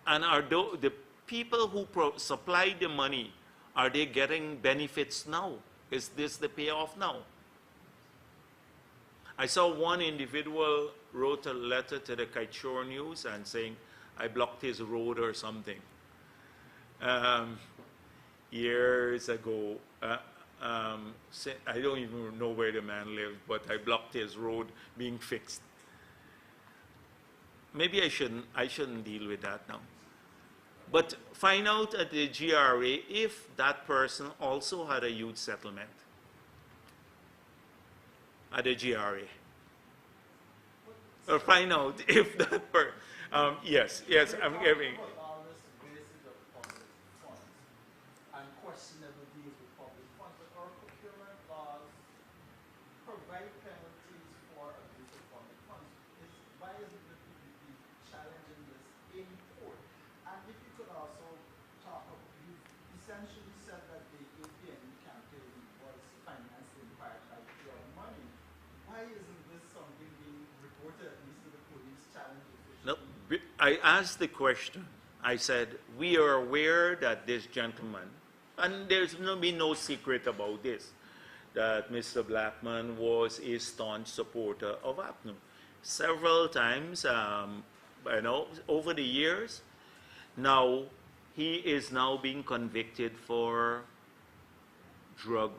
And are the people who supplied the money, are they getting benefits now? Is this the payoff now? I saw one individual wrote a letter to the Kaichor News and saying, I blocked his road or something. Years ago, I don't even know where the man lived, but I blocked his road being fixed. Maybe I shouldn't deal with that now. But find out at the GRA if that person also had a youth settlement at the GRA. Or find out if that person, yes, I'm giving. Questionable deals with public funds, but our procurement laws provide penalties for abuse of public funds. Why isn't the PPP challenging this in court? And if you could also you essentially said that the APN campaign was financed in part I asked the question. I said, we are aware that this gentleman, and there's no secret about this, that Mr. Blackman was a staunch supporter of APNU. Several times, over the years, now he is now being convicted for drug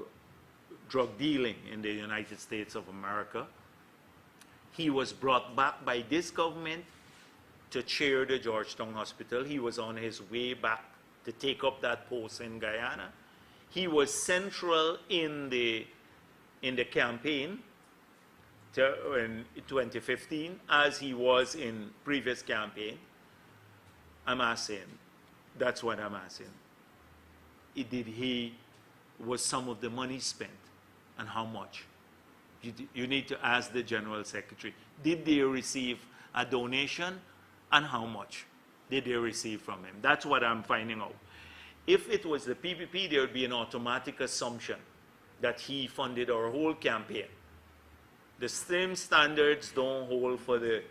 dealing in the United States of America. He was brought back by this government to chair the Georgetown Hospital. He was on his way back to take up that post in Guyana. He was central in the campaign in 2015, as he was in previous campaign. I'm asking, that's what I'm asking. Was some of the money spent, and how much? You need to ask the General Secretary. Did they receive a donation, and how much did they receive from him? That's what I'm finding out. If it was the PPP, there would be an automatic assumption that he funded our whole campaign. The same standards don't hold for the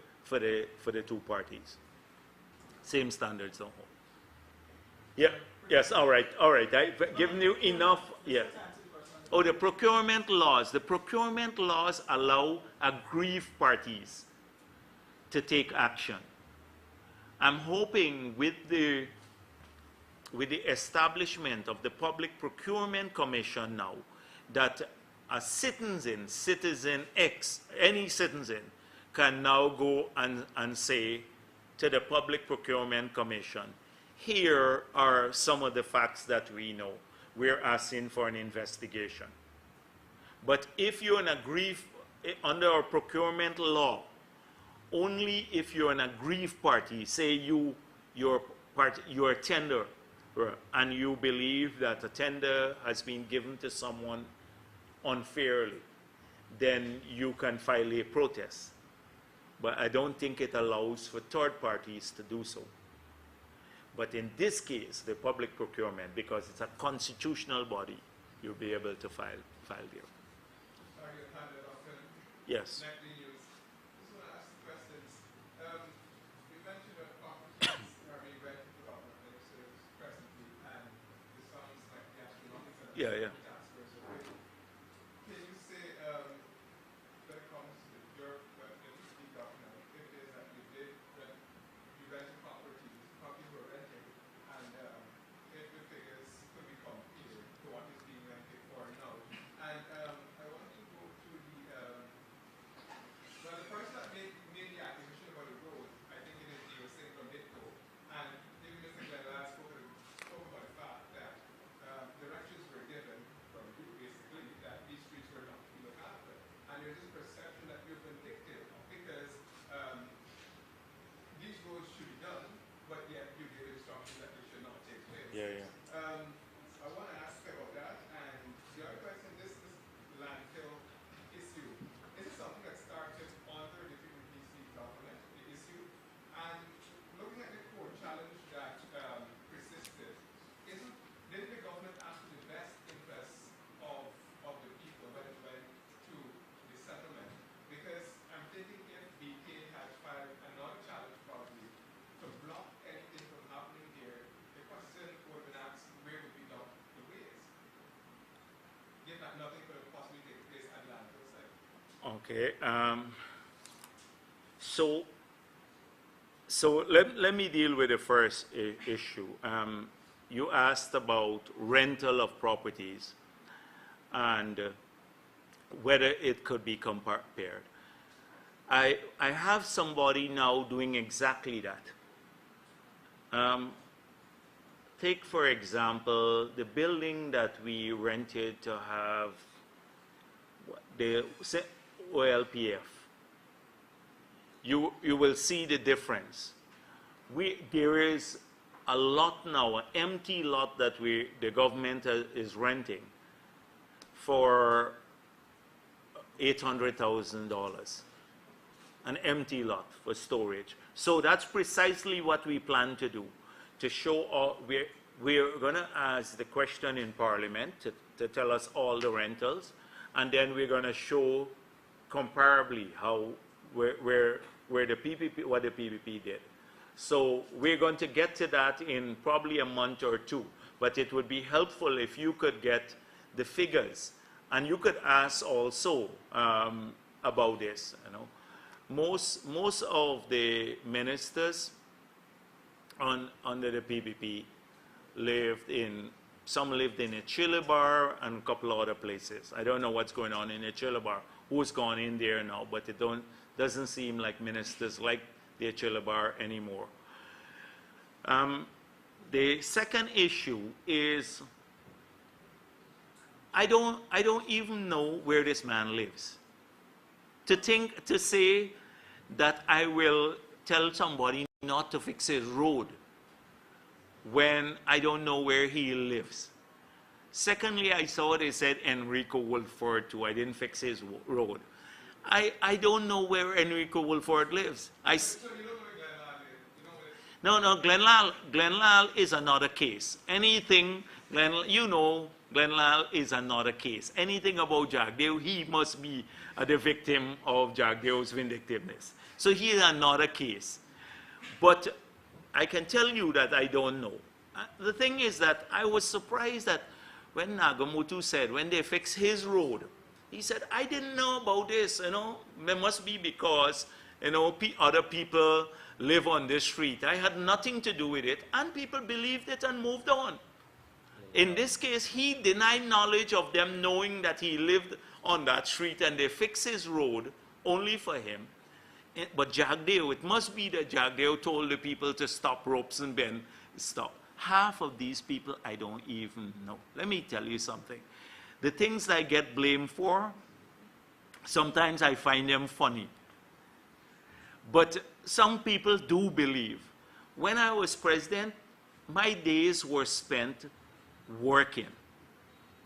two parties. Same standards don't hold. Yeah. Yes. All right. I've given you enough. Yeah. Oh, the procurement laws. The procurement laws allow aggrieved parties to take action. I'm hoping with the establishment of the Public Procurement Commission now, that a citizen X, any citizen, can now go and say to the Public Procurement Commission, here are some of the facts that we know. We're asking for an investigation. But if you're an aggrieved, under our procurement law, only if you're an aggrieved party, say you're a tenderer, and you believe that a tender has been given to someone unfairly, then you can file a protest. But I don't think it allows for third parties to do so. But in this case, the public procurement, because it's a constitutional body, you'll be able to file there. Yes. Yeah. Can you say, when it comes to your PPP document, if it is that you rented properties were rented, and if the figures could be compared to what is being rented for now. And I want to go to the person that made the acquisition about the road, I think it is you were saying from Ditko, and even Mr. Glenn spoke about the fact that directions were given from you, basically, that these streets were not to be looked after. And there's this perception that you've been dictated because these roads should be done, but yet you give instructions that they should not take place. Yeah. I want to ask about that. And the other question, this landfill issue, is it something that started under the PPP document, the issue? And looking at the court challenge that persisted, didn't the government ask for the best interests of the people when it went to the settlement? Because I'm thinking if BK had filed another challenge probably to block anything from happening here, the question would have been asked, where would we dump the waste? Given that nothing could have possibly taken place at the landfill site. Okay. So let me deal with the first issue. You asked about rental of properties and whether it could be compared. I have somebody now doing exactly that. Take, for example, the building that we rented to have the OLPF. You will see the difference. There is a lot now, an empty lot that the government is renting for $800,000. An empty lot for storage. So that's precisely what we plan to do, to show we're going to ask the question in Parliament to tell us all the rentals, and then we're going to show comparably where the PPP, what the PPP did. So we're going to get to that in probably a month or two. But it would be helpful if you could get the figures. And you could ask also about this. You know, most of the ministers under the PPP some lived in Achillebar and a couple other places. I don't know what's going on in Achillebar, who's gone in there now, but it doesn't seem like ministers like the Achillebar anymore. The second issue is I don't even know where this man lives. To say that I will tell somebody not to fix his road when I don't know where he lives. Secondly, I saw they said Enrico Wolford too. I didn't fix his road. I don't know where Enrico Wolford lives. No, Glenlal is another case. Anything, Glenlal is another case. Anything about Jagdeo, he must be the victim of Jagdeo's vindictiveness. So he is another case. But I can tell you that I don't know. The thing is that I was surprised that when Nagamutu said, when they fixed his road, he said, I didn't know about this, you know. It must be because, you know, other people live on this street. I had nothing to do with it, and people believed it and moved on. In this case, he denied knowledge of them knowing that he lived on that street, and they fixed his road only for him. But Jagdeo, it must be that Jagdeo told the people to stop ropes and bend, stop. Half of these people I don't even know. Let me tell you something. The things I get blamed for, sometimes I find them funny. But some people do believe. When I was president, my days were spent working.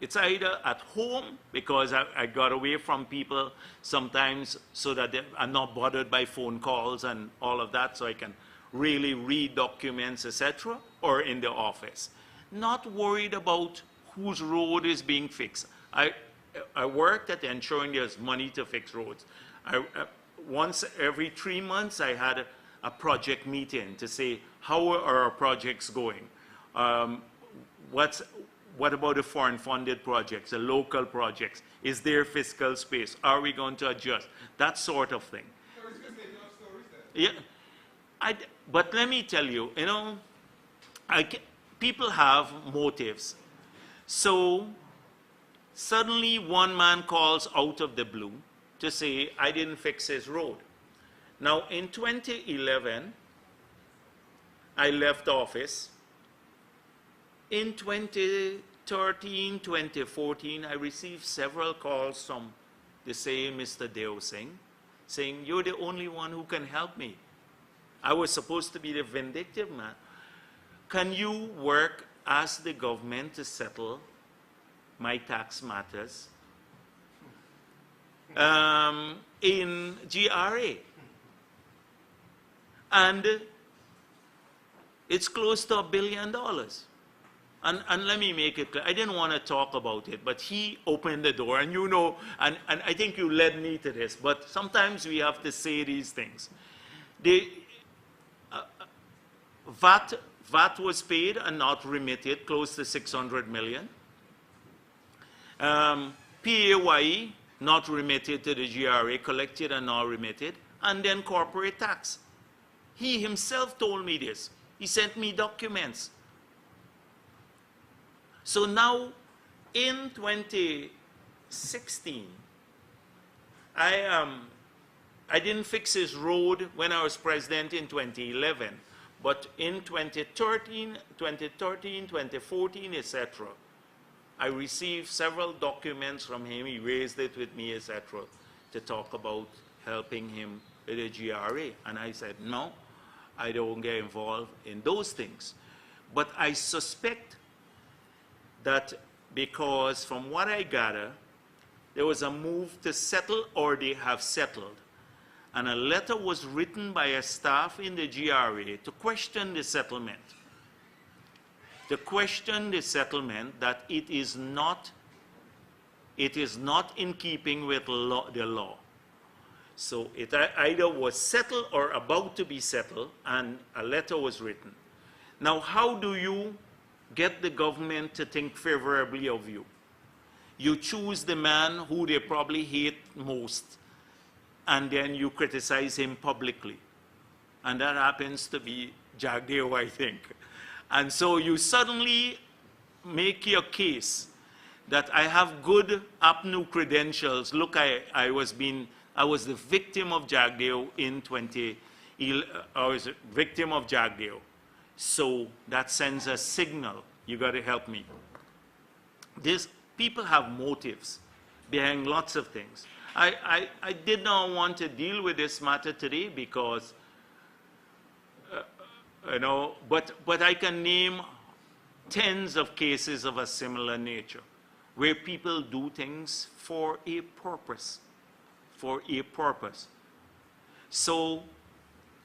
It's either at home, because I got away from people sometimes so that I'm not bothered by phone calls and all of that, so I can really read documents, etc., or in the office. Not worried about whose road is being fixed. I worked at ensuring there's money to fix roads. Once every 3 months, I had a project meeting to say, how are our projects going? What about the foreign funded projects, the local projects? Is there fiscal space? Are we going to adjust? That sort of thing. Yeah, but let me tell you, you know, people have motives. So suddenly one man calls out of the blue to say, I didn't fix his road. Now in 2011, I left office. In 2013, 2014, I received several calls from the same Mr. Deo Singh, saying, you're the only one who can help me. I was supposed to be the vindictive man. Can you work as the government to settle my tax matters in GRA? And it's close to $1 billion. And let me make it clear, I didn't want to talk about it, but he opened the door, and you know, and I think you led me to this, but sometimes we have to say these things. The VAT was paid and not remitted, close to 600 million. PAYE, not remitted to the GRA, collected and not remitted, and then corporate tax. He himself told me this. He sent me documents. So now, in 2016, I didn't fix his road when I was president in 2011, but in 2013, 2014, etc., I received several documents from him. He raised it with me, etc., to talk about helping him with the GRA. And I said, no, I don't get involved in those things. But I suspect that because from what I gather, there was a move to settle, or they have settled. And a letter was written by a staff in the GRA to question the settlement. To question the settlement, that it is not in keeping with the law. So it either was settled or about to be settled, and a letter was written. Now, how do you get the government to think favorably of you? You choose the man who they probably hate most, and then you criticize him publicly. And that happens to be Jagdeo, I think. And so you suddenly make your case that I have good APNU credentials. Look, I was the victim of Jagdeo in I was a victim of Jagdeo. So that sends a signal. You got to help me. People have motives behind lots of things. I did not want to deal with this matter today because, but I can name tens of cases of a similar nature where people do things for a purpose, So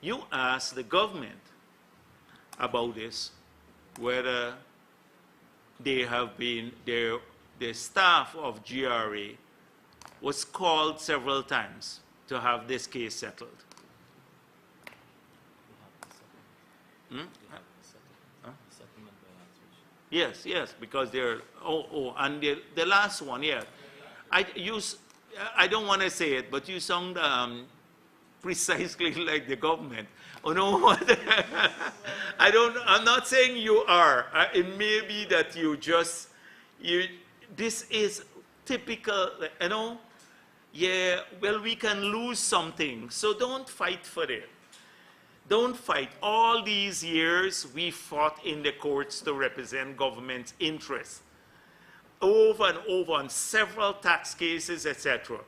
you ask the government about this, whether they have been, the staff of GRA was called several times to have this case settled. Yes, yes, because they're, and the last one, yeah. I don't want to say it, but you sound precisely like the government. Oh no, what? I'm not saying you are. It may be that this is typical, yeah, well, we can lose something, so don't fight for it. Don't fight. All these years, we fought in the courts to represent government's interests. Over and over on several tax cases, etc.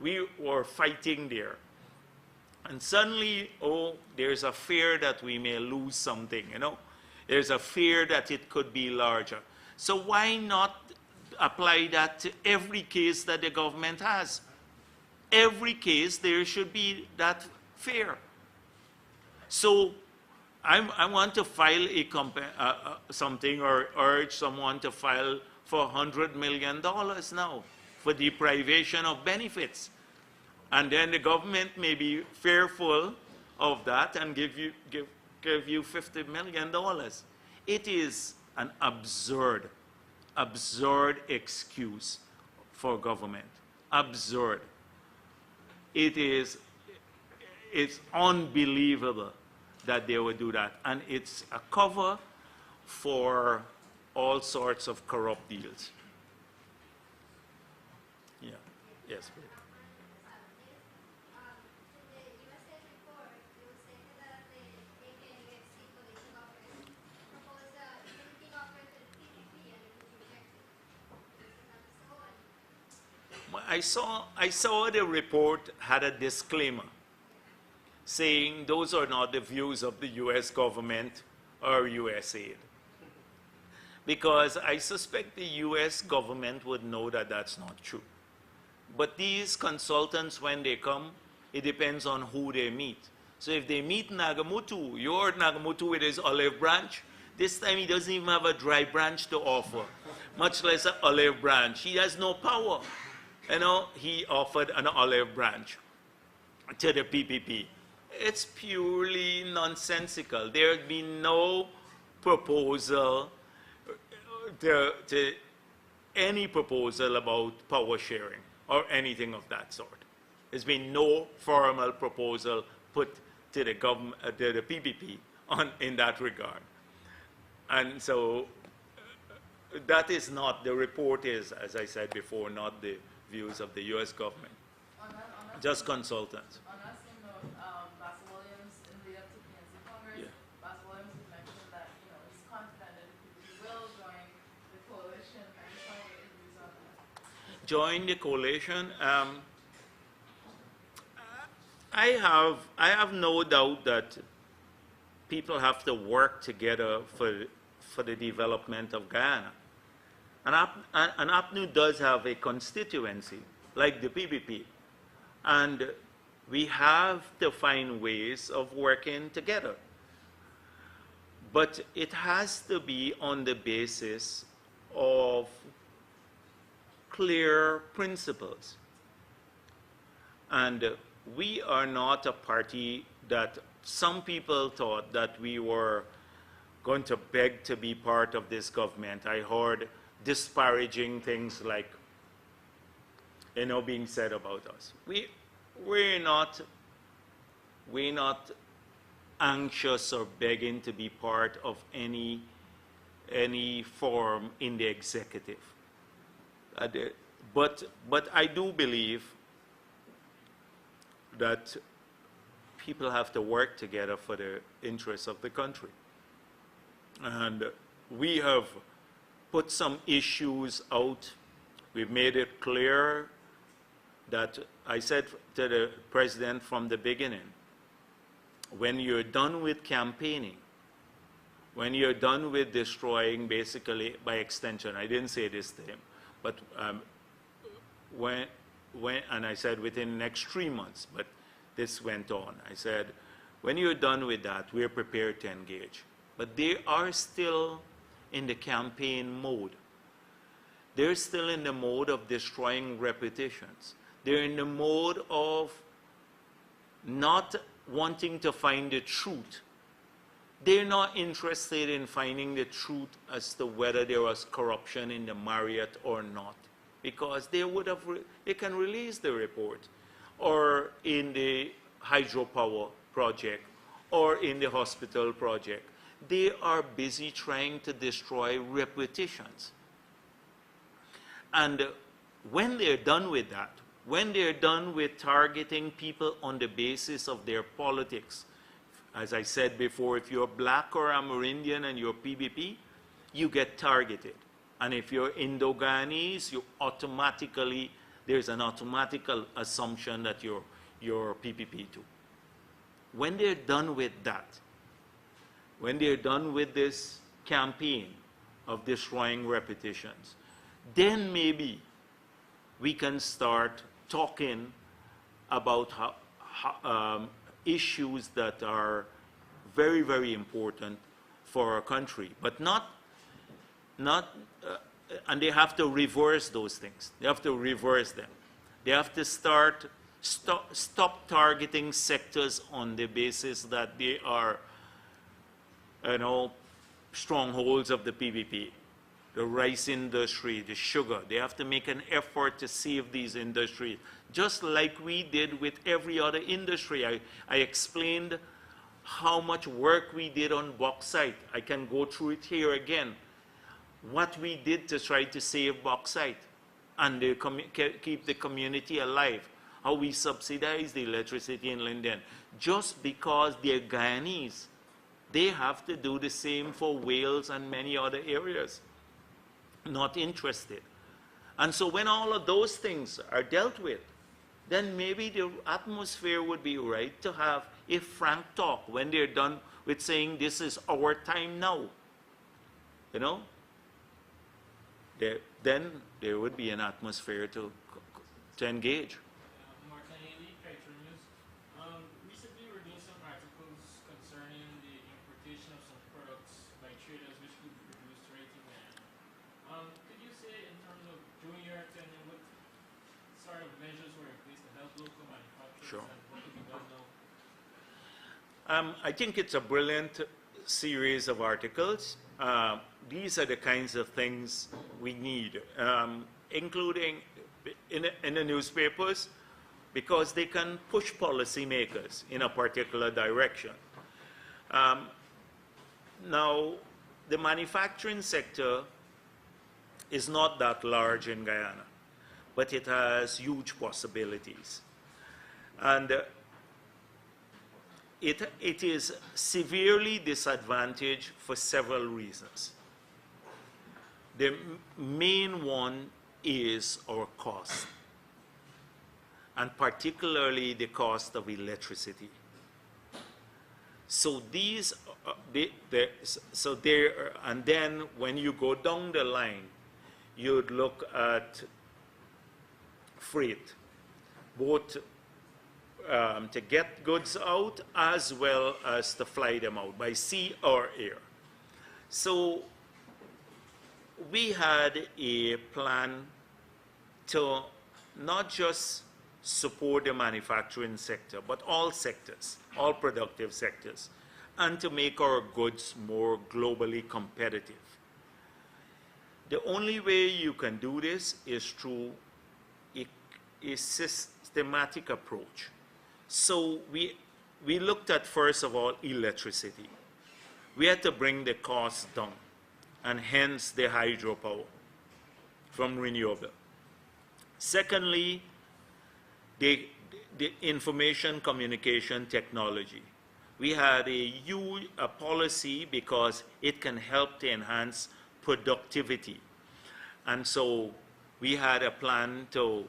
We were fighting there. And suddenly, there's a fear that we may lose something, There's a fear that it could be larger. So why not apply that to every case that the government has? Every case, there should be that fear. So I want to file something or urge someone to file for $100 million now for deprivation of benefits. And then the government may be fearful of that and give you $50 million. It is an absurd excuse for government. Absurd. It's unbelievable that they would do that. And it's a cover for all sorts of corrupt deals. Yeah. Yes, please. I saw the report had a disclaimer saying those are not the views of the U.S. government or USAID. Because I suspect the U.S. government would know that that's not true. But these consultants, when they come, it depends on who they meet. So if they meet Nagamutu, your Nagamutu with his olive branch, this time he doesn't even have a dry branch to offer, much less an olive branch. He has no power. He offered an olive branch to the PPP. It's purely nonsensical. There has been no proposal any proposal about power sharing or anything of that sort. There's been no formal proposal put to the government, to the PPP in that regard. And so that is not, the report is, as I said before, not the views of the U.S. government, just consultants. On that same note, Bassel Williams, in the up to PNC Congress, Bassel Williams has mentioned that he's confident that he will join the coalition. I just want to get your views on that. Join the coalition. I have no doubt that people have to work together for the development of Guyana. And APNU does have a constituency, like the PPP. And we have to find ways of working together. But it has to be on the basis of clear principles. And we are not a party that some people thought that we were going to beg to be part of this government. I heard disparaging things like, being said about us. We're not anxious or begging to be part of any forum in the executive. But I do believe that people have to work together for the interests of the country. And we have put some issues out. We've made it clear that I said to the president from the beginning, when you're done with campaigning, when you're done with destroying, basically, by extension, I didn't say this to him, but and I said within the next 3 months, but this went on. I said, when you're done with that, we're prepared to engage. But they are still in the campaign mode. They're still in the mode of destroying reputations. They're in the mode of not wanting to find the truth. They're not interested in finding the truth as to whether there was corruption in the Marriott or not, because they can release the report, or in the hydropower project, or in the hospital project. They are busy trying to destroy reputations. And when they're done with that, when they're done with targeting people on the basis of their politics, as I said before, if you're black or Amerindian and you're PBP, you get targeted. And if you're Indo-Ghanese, you automatically, there's an automatical assumption that you're PPP too. When they're done with that, when they're done with this campaign of destroying reputations, then maybe we can start talking about issues that are very, very important for our country, but and they have to reverse those things. They have to reverse them. They have to stop targeting sectors on the basis that they are, strongholds of the PVP. The rice industry, the sugar. They have to make an effort to save these industries, just like we did with every other industry. I explained how much work we did on bauxite. I can go through it here again. What we did to try to save bauxite and keep the community alive. How we subsidized the electricity in Linden. Just because they're Guyanese, they have to do the same for Wales and many other areas. Not interested. And so when all of those things are dealt with, then maybe the atmosphere would be right to have a frank talk when they're done with saying this is our time now. Then there would be an atmosphere to engage. Martin Haley, Kaiser News. Recently we're doing some articles concerning the importation of some products by traders which could be produced right in Guyana. Could you say, in terms of during your tenure, what sort of measures were in place to help local manufacturers? Sure. And what could be done now? I think it's a brilliant series of articles. These are the kinds of things we need, including in the newspapers, because they can push policymakers in a particular direction. Now, the manufacturing sector is not that large in Guyana, but it has huge possibilities. And it is severely disadvantaged for several reasons. The main one is our cost, and particularly the cost of electricity. So and then when you go down the line, you'd look at freight, both to get goods out as well as to fly them out by sea or air. So we had a plan to not just support the manufacturing sector, but all sectors, all productive sectors, and to make our goods more globally competitive. The only way you can do this is through a systematic approach. So we looked at, first of all, electricity. We had to bring the cost down, and hence the hydropower from renewable. Secondly, the information communication technology. We had a huge policy because it can help to enhance productivity. And so we had a plan to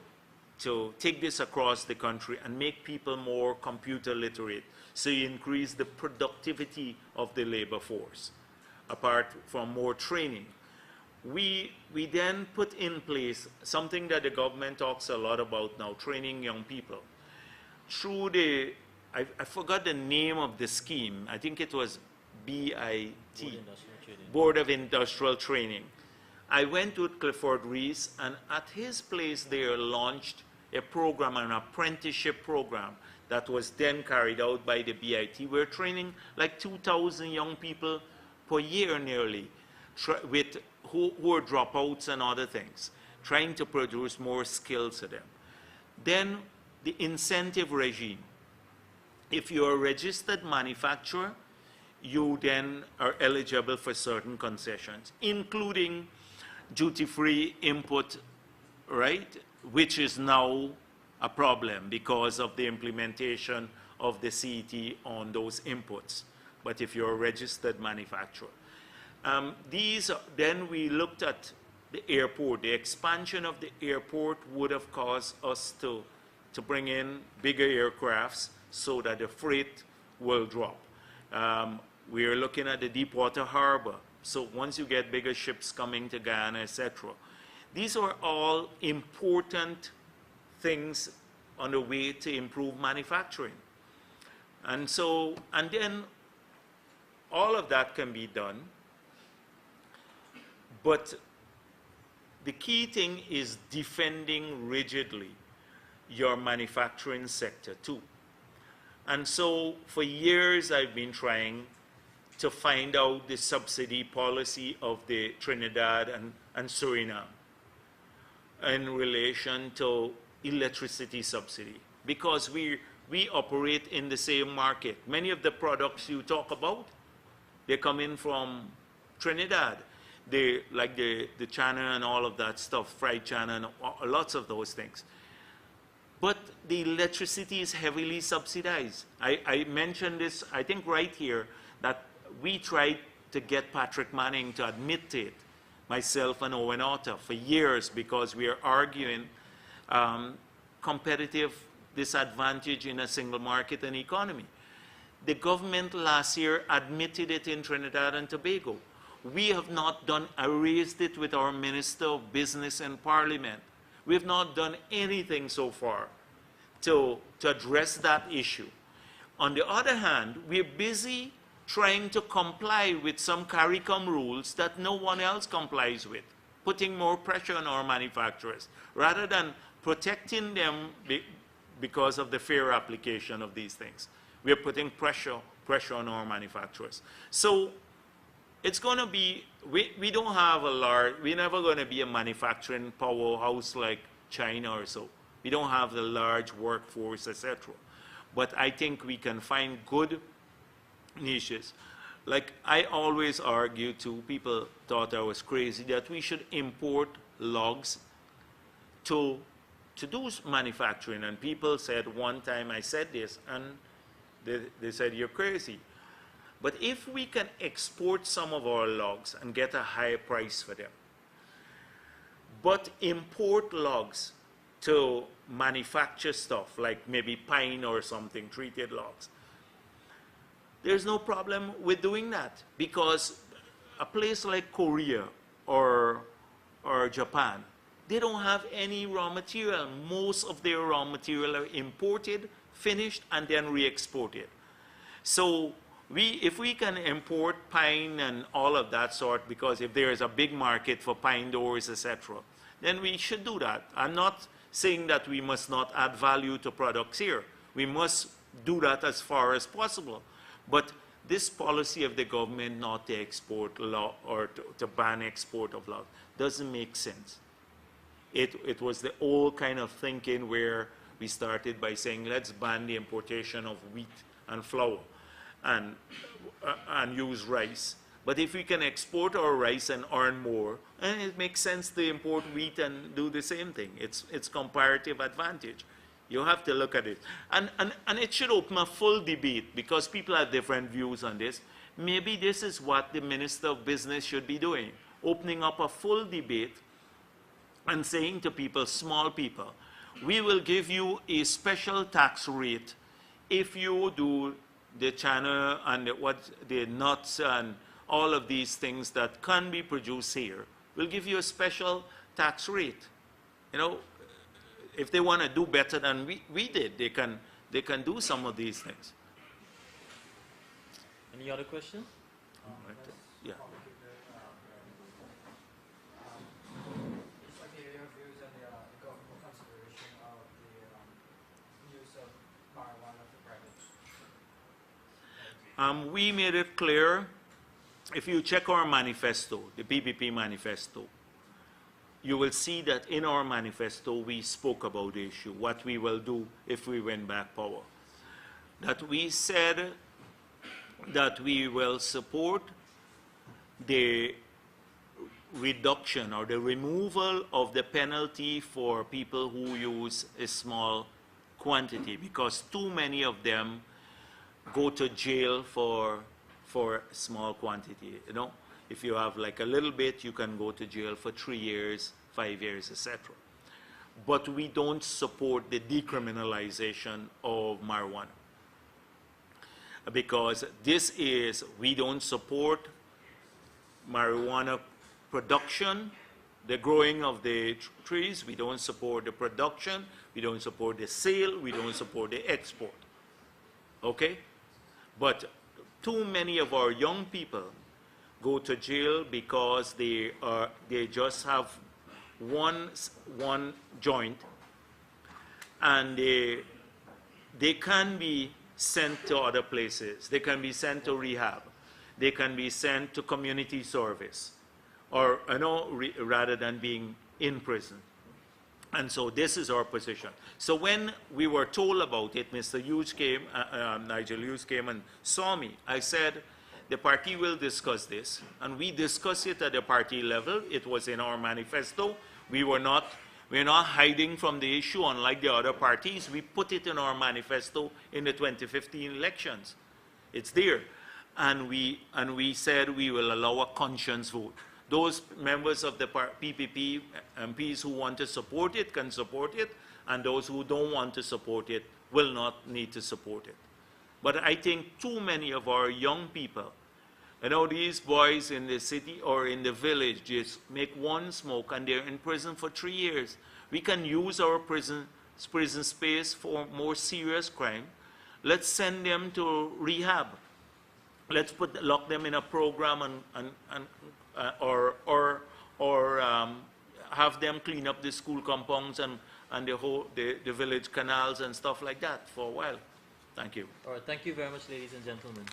take this across the country and make people more computer literate, so you increase the productivity of the labor force, apart from more training. We then put in place something that the government talks a lot about now, training young people. Through the, I forgot the name of the scheme, I think it was BIT, Board of Industrial Training. I went with Clifford Rees, and at his place they launched a program, an apprenticeship program, that was then carried out by the BIT. We're training like 2,000 young people per year nearly, who are dropouts and other things, trying to produce more skills to them. Then the incentive regime. If you're a registered manufacturer, you then are eligible for certain concessions, including duty-free input, right, which is now a problem because of the implementation of the CET on those inputs. But if you're a registered manufacturer. Then we looked at the airport. The expansion of the airport would have caused us to bring in bigger aircrafts so that the freight will drop. We are looking at the Deepwater Harbor. So once you get bigger ships coming to Guyana, etc. These are all important things on the way to improve manufacturing. And then all of that can be done. But the key thing is defending rigidly your manufacturing sector too. And so for years I've been trying to find out the subsidy policy of the Trinidad and Suriname in relation to electricity subsidy, because we operate in the same market. Many of the products you talk about, they come in from Trinidad. Like the chana and all of that stuff, fried chana and lots of those things. But the electricity is heavily subsidized. I mentioned this, I think right here, that we tried to get Patrick Manning to admit to it, myself and Owen Otter, for years, because we are arguing competitive disadvantage in a single market and economy. The government last year admitted it in Trinidad and Tobago. We have not done, I raised it with our Minister of Business and Parliament. We have not done anything so far to address that issue. On the other hand, we're busy trying to comply with some CARICOM rules that no one else complies with, putting more pressure on our manufacturers, rather than protecting them because of the fair application of these things. We're putting pressure on our manufacturers. So it's going to be, we don't have a large, we're never going to be a manufacturing powerhouse like China or so. We don't have the large workforce, etc. But I think we can find good niches. Like I always argue to people thought I was crazy that we should import logs to do manufacturing. And people said one time I said this, and they said, you're crazy. But if we can export some of our logs and get a higher price for them, but import logs to manufacture stuff like maybe pine or something, treated logs, there's no problem with doing that, because a place like Korea or Japan, they don't have any raw material. Most of their raw material are imported, finished, and then re-exported. So if we can import pine and all of that sort, because if there is a big market for pine doors, etc., then we should do that. I'm not saying that we must not add value to products here. We must do that as far as possible. But this policy of the government not to export law or to ban export of law doesn't make sense. It was the old kind of thinking where we started by saying, let's ban the importation of wheat and flour and use rice. But if we can export our rice and earn more, and it makes sense to import wheat and do the same thing. It's comparative advantage. You have to look at it. And it should open a full debate because people have different views on this. Maybe this is what the Minister of Business should be doing, opening up a full debate and saying to people, small people, we will give you a special tax rate if you do the chana and the nuts and all of these things that can be produced here. We'll give you a special tax rate. You know, if they want to do better than we did, they can do some of these things. Any other questions? Yeah. Just like to hear your views on the government consideration of the use of marijuana for private. We made it clear, if you check our manifesto, the PPP manifesto, you will see that in our manifesto we spoke about the issue, what we will do if we win back power. That we said that we will support the reduction or the removal of the penalty for people who use a small quantity, because too many of them go to jail for small quantity. You know, if you have like a little bit, you can go to jail for 3 years, 5 years, etc. But we don't support the decriminalization of marijuana, because we don't support marijuana production, the growing of the trees. We don't support the production. We don't support the sale. We don't support the export. Okay? But too many of our young people go to jail because they just have one joint, and they can be sent to other places. They can be sent to rehab. They can be sent to community service, or rather than being in prison. And so this is our position. So when we were told about it, Mr. Hughes came, Nigel Hughes came and saw me. I said, the party will discuss this, and we discussed it at the party level. It was in our manifesto. We're not hiding from the issue, unlike the other parties. We put it in our manifesto in the 2015 elections. It's there. And we said we will allow a conscience vote. Those members of the PPP MPs who want to support it can support it, and those who don't want to support it will not need to support it. But I think too many of our young people, you know, these boys in the city or in the village just make one smoke and they're in prison for 3 years. We can use our prison space for more serious crime. Let's send them to rehab. Let's lock them in a program or have them clean up the school compounds and the village canals and stuff like that for a while. Thank you. All right, thank you very much, ladies and gentlemen.